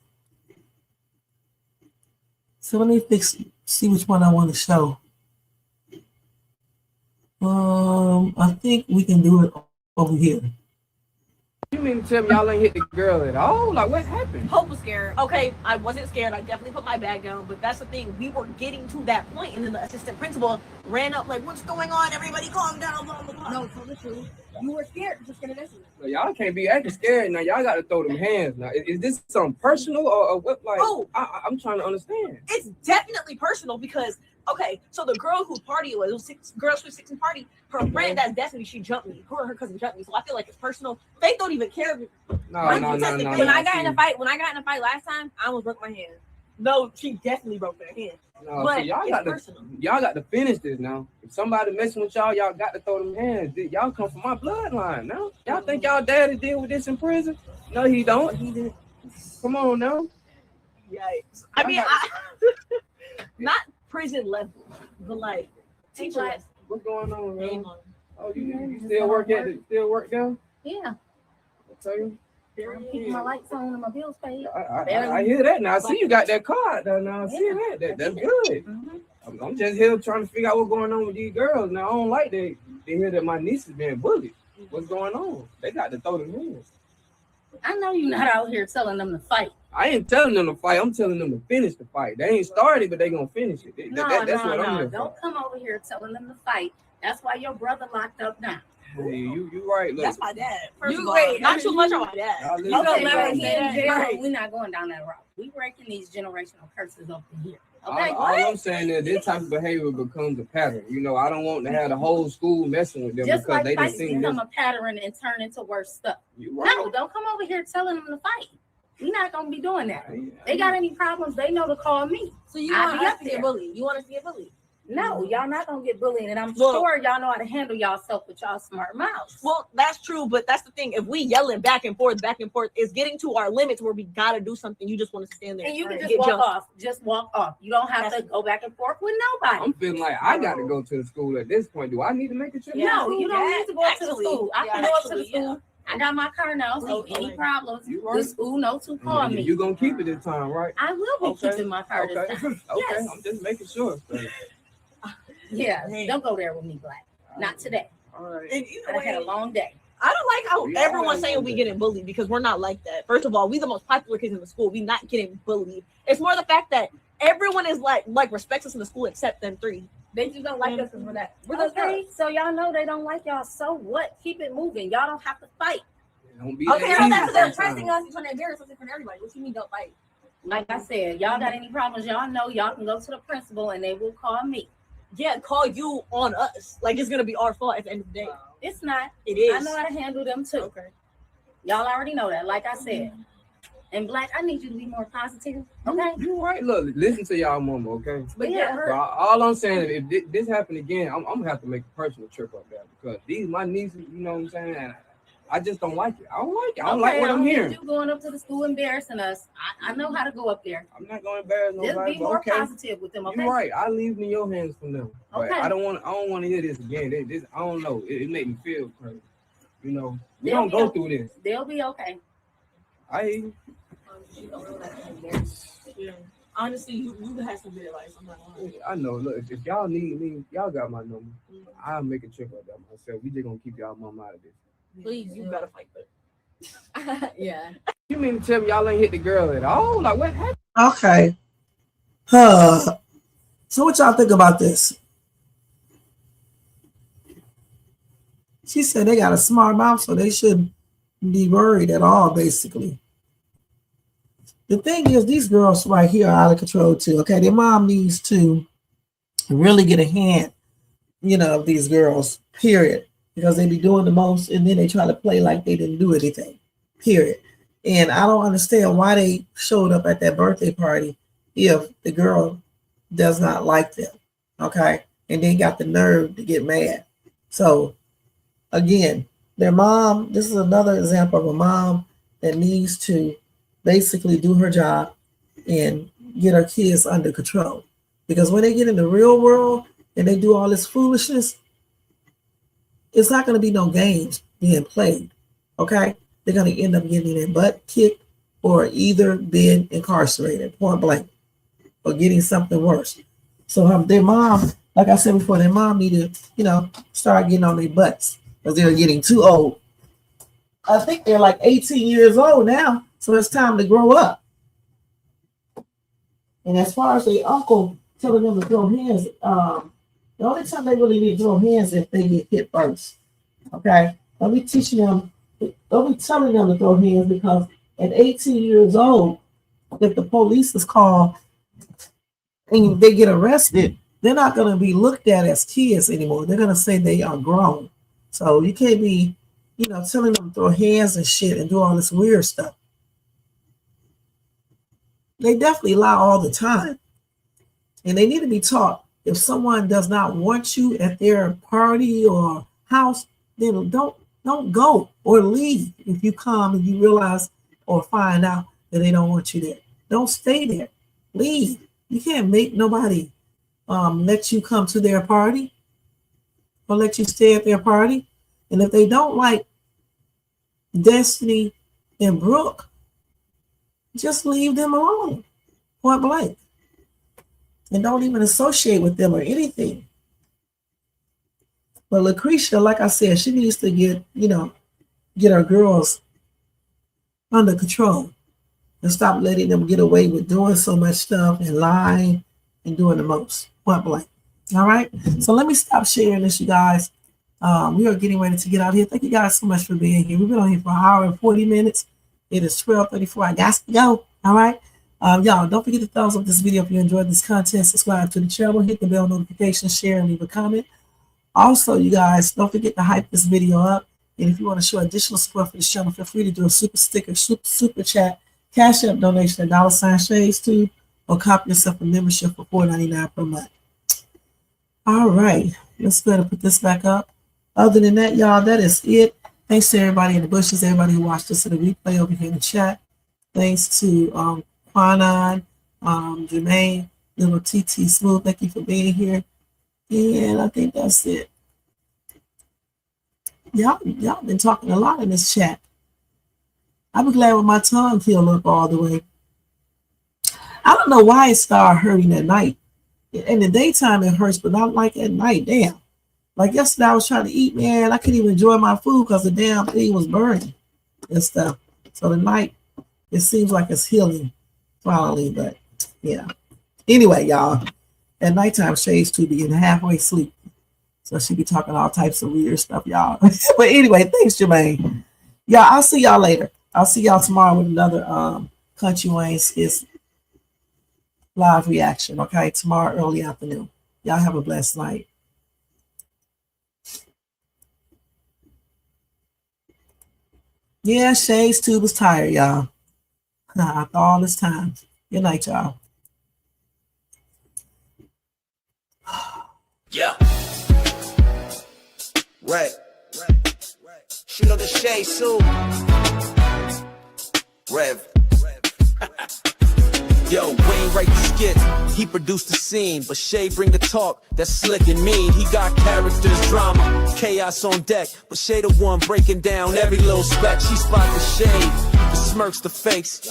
So let me see which one I want to show. I think we can do it over here. You mean to tell me y'all ain't hit the girl at all? Like, what happened? Hope was scared. Okay, I wasn't scared. I definitely put my bag down. But that's the thing. We were getting to that point, and then the assistant principal ran up like, "What's going on? Everybody, calm down." Blah blah blah. No, tell the truth. You were scared. Just scared of this. So y'all can't be acting scared now. Y'all got to throw them hands now. Is this something personal or what? Like, I'm trying to understand. It's definitely personal because. Okay, so the girl who party was 6 girls who 6 and party. Her friend, that's Bethany, she jumped me. Her cousin jumped me. So I feel like it's personal. Faith don't even care. No. When I got in a fight last time, I almost broke my hand. No, she definitely broke her hand. No, but so y'all got to finish this now. If somebody messing with y'all, y'all got to throw them hands. Y'all come from my bloodline now. Y'all think y'all daddy deal with this in prison? No, he don't. He didn't. Come on now. Yikes. I mean, not prison level, but like teacher. What's going on, man? Oh, you still work there? Yeah. I tell you. I'm keeping my lights on and my bills paid. I hear that now. I see you got that card though. Now I see that's good. Mm-hmm. I'm just here trying to figure out what's going on with these girls. Now I don't like they hear that my niece is being bullied. What's going on? They got to throw them hands. I know you're not out here telling them to fight. I ain't telling them to fight. I'm telling them to finish the fight. They ain't started, but they gonna finish it. That's what I'm here for. Don't come over here telling them to fight That's why your brother locked up now. Hey, you right. Look, That's my dad. First You of all, wait, not too much on my dad. y'all You listen gonna to let me. me in jail? Right. We're not going down that route. We breaking these generational curses up in here. Okay, All I'm saying is this type of behavior becomes a pattern. You know, I don't want to have the whole school messing with them just because like they didn't fights seen become this. a pattern and turn into worse stuff. You right. No, don't come over here telling them to fight. We're not gonna be doing that. They got any problems, they know to call me. So you I'll want be us up to get there. bullied? You want us to get bullied? No, y'all not gonna get bullied, and I'm Look. sure y'all know how to handle yourself with y'all smart mouths. Well, that's true, but that's the thing. If we yelling back and forth, it's getting to our limits where we gotta do something. You just want to stand there And you can and just get walk jumped. off. Just walk off. You don't have to go back and forth with nobody. I'm feeling like I got to go to the school at this point. Do I need to make a trip? No, you don't need to go up to the Actually, school. I can yeah, go up to the actually, yeah. school. I got my car now, so any problems, You the right. school knows to call me. You gonna keep it this time, right? I will be Okay. keeping my car Okay. this time. Okay. Yes. I'm just making sure. Yeah, don't go there with me, Black. Not today. All right. And either I had a way, long day. I don't like how Yeah, everyone's I saying know we that. getting bullied because we're not like that. First of all, we the most popular kids in the school. We not getting bullied. It's more the fact that everyone is like respects us in the school except them three. They just don't like us for that. Okay, so y'all know they don't like y'all. So what? Keep it moving. Y'all don't have to fight. Don't be Okay, that so easy that's they're sometimes. pressing us in front of embarrassing us in front of everybody. What you mean don't fight? Like I said, y'all got any problems? Y'all know y'all can go to the principal and they will call me. Yeah, call you on us. Like it's gonna be our fault at the end of the day. It's not. It is. I know how to handle them too. Okay. Y'all already know that. Like I said. And Black, I need you to be more positive. Okay. You right. Look, listen to y'all mama, okay? But yeah, So all I'm saying is if this happen again, I'm gonna have to make a personal trip up there because these my nieces, you know what I'm saying? And I just don't like it. I don't like it. I don't like what I'm hearing. You going up to the school embarrassing us. I know how to go up there. I'm not gonna embarrass Just nobody. be but more okay. positive with them. Okay. You're right. I leave it in your hands from them. But Okay. I don't want to hear this again. This I don't know. It made me feel crazy. You know, we They'll don't be go okay. through this. They'll be okay. I hear you. Yeah. Honestly, you have some good advice. I'm not lying. I know. Look, if y'all need me, y'all got my number. I'll make a trip up there myself. We just gonna keep y'all mom out of this. Please, you gotta fight that. Yeah. You mean to tell me y'all ain't hit the girl at all? Like what happened? Okay. So what y'all think about this? She said they got a smart mouth, so they shouldn't be worried at all, basically. The thing is, these girls right here are out of control too. Okay, their mom needs to really get a hand, of these girls, period. Because they be doing the most and then they try to play like they didn't do anything, period. And I don't understand why they showed up at that birthday party if the girl does not like them, okay? And then got the nerve to get mad. So, again, their mom, this is another example of a mom that needs to basically do her job and get her kids under control. Because when they get in the real world and they do all this foolishness, it's not going to be no games being played, okay? They're going to end up getting their butt kicked or either being incarcerated, point blank, or getting something worse. So their mom, like I said before, their mom need to, start getting on their butts because they're getting too old. I think they're like 18 years old now, so it's time to grow up. And as far as their uncle telling them to throw hands, the only time they really need to throw hands is if they get hit first. Okay? Don't be telling them to throw hands because at 18 years old, if the police is called and they get arrested, they're not going to be looked at as kids anymore. They're going to say they are grown. So you can't be, telling them to throw hands and shit and do all this weird stuff. They definitely lie all the time. And they need to be taught if someone does not want you at their party or house, then don't go or leave if you come and you realize or find out that they don't want you there. Don't stay there. Leave. You can't make nobody let you come to their party or let you stay at their party. And if they don't like Destiny and Brooke, just leave them alone, point blank. And don't even associate with them or anything. But Lucretia, like I said, she needs to get her girls under control and stop letting them get away with doing so much stuff and lying and doing the most, point blank. All right. So let me stop sharing this, you guys. We are getting ready to get out of here. Thank you guys so much for being here. We've been on here for an hour and 40 minutes. It is 12:34. I got to go. All right. Y'all, don't forget to thumbs up this video if you enjoyed this content. Subscribe to the channel, hit the bell notification, share, and leave a comment. Also, you guys, don't forget to hype this video up. And if you want to show additional support for this channel, feel free to do a super sticker, super chat, cash app donation at $Shades2, or copy yourself a membership for $4.99 per month. All right, let's go ahead and put this back up. Other than that, y'all, that is it. Thanks to everybody in the bushes, everybody who watched us in the replay over here in the chat. Thanks to Quanon, Jermaine, little TT Smooth. Thank you for being here. And I think that's it. Y'all been talking a lot in this chat. I'll be glad when my tongue healed up all the way. I don't know why it started hurting at night. In the daytime it hurts, but not like at night. Damn. Like yesterday I was trying to eat, man. I couldn't even enjoy my food because the damn thing was burning and stuff. So tonight it seems like it's healing finally, but yeah. Anyway, y'all, at nighttime Shades to be in halfway sleep. So she be talking all types of weird stuff, y'all. But anyway, thanks, Jermaine. Y'all, I'll see y'all later. I'll see y'all tomorrow with another Country Wayne Skits live reaction, okay? Tomorrow early afternoon. Y'all have a blessed night. Yeah, Shades Tube was tired, y'all. After all this time. Good night, y'all. Yeah. Right. She know the shade too. Rev. Yo, Wayne write the skit, he produced the scene, but Shay bring the talk, that's slick and mean. He got characters, drama, chaos on deck, but Shay the one breaking down every little speck. She spot the shade, the smirks, the fakes,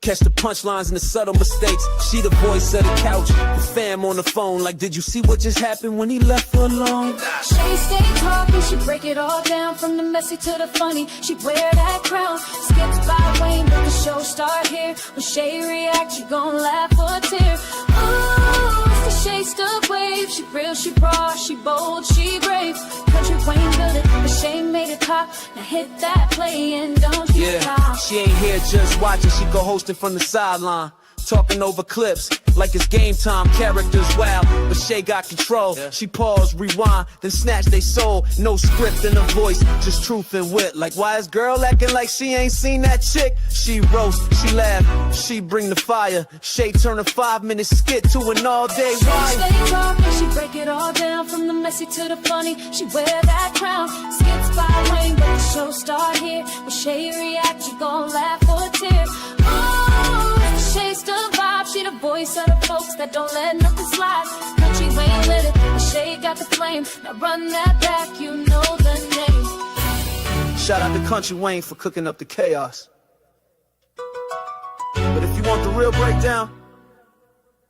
catch the punchlines and the subtle mistakes. She the voice of the couch, the fam on the phone, like did you see what just happened when he left her alone? She stay talking, she break it all down, from the messy to the funny. She wear that crown, skips by Wayne, but the show start here. When Shay react, you gon' laugh or tear. Ooh, it's the Shay stuck wave. She real, she raw, she bold, she brave. Country Wayne built it, but Shay made it pop. Now hit that play and don't you stop. She ain't here just watching, she go hosting from the sideline. Talking over clips like it's game time, characters wild, but Shay got control. She pause, rewind, then snatch they soul. No script in her voice, just truth and wit. Like why is girl acting like she ain't seen that chick? She roast, she laugh, she bring the fire. Shay turn a 5-minute skit to an all-day wire. She stay talking, she break it all down, from the messy to the funny. She wear that crown, skips by Wayne, but the show start here. When Shay react, you gon' laugh or tear. Shay's the vibe, she the voice of the folks that don't let nothing slide. Country Wayne lit it, but Shay got the flame. Now run that back, you know the name. Shout out to Country Wayne for cooking up the chaos. But if you want the real breakdown,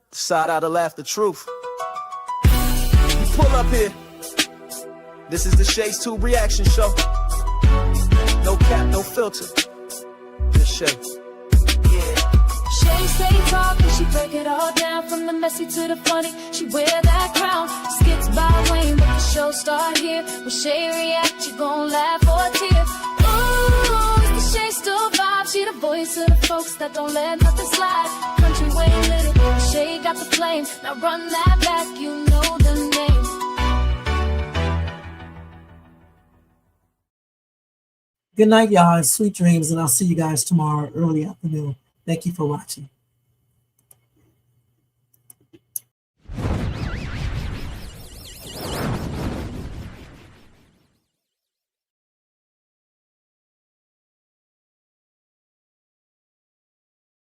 the side out to laugh the truth. You pull up here. This is the Shades 2 reaction show. No cap, no filter. Just Shay. Shay stay talking, she break it all down, from the messy to the funny. She wear that crown, skits by Wayne, but the show start here. When Shay react, you gon' laugh or tear. Ooh, it's the Shay still vibe, she the voice of the folks that don't let nothing slide. Country Wayne lit it, but Shay got the flame. Now run that back, you know the name. Good night, y'all, and sweet dreams, and I'll see you guys tomorrow early afternoon. Thank you for watching.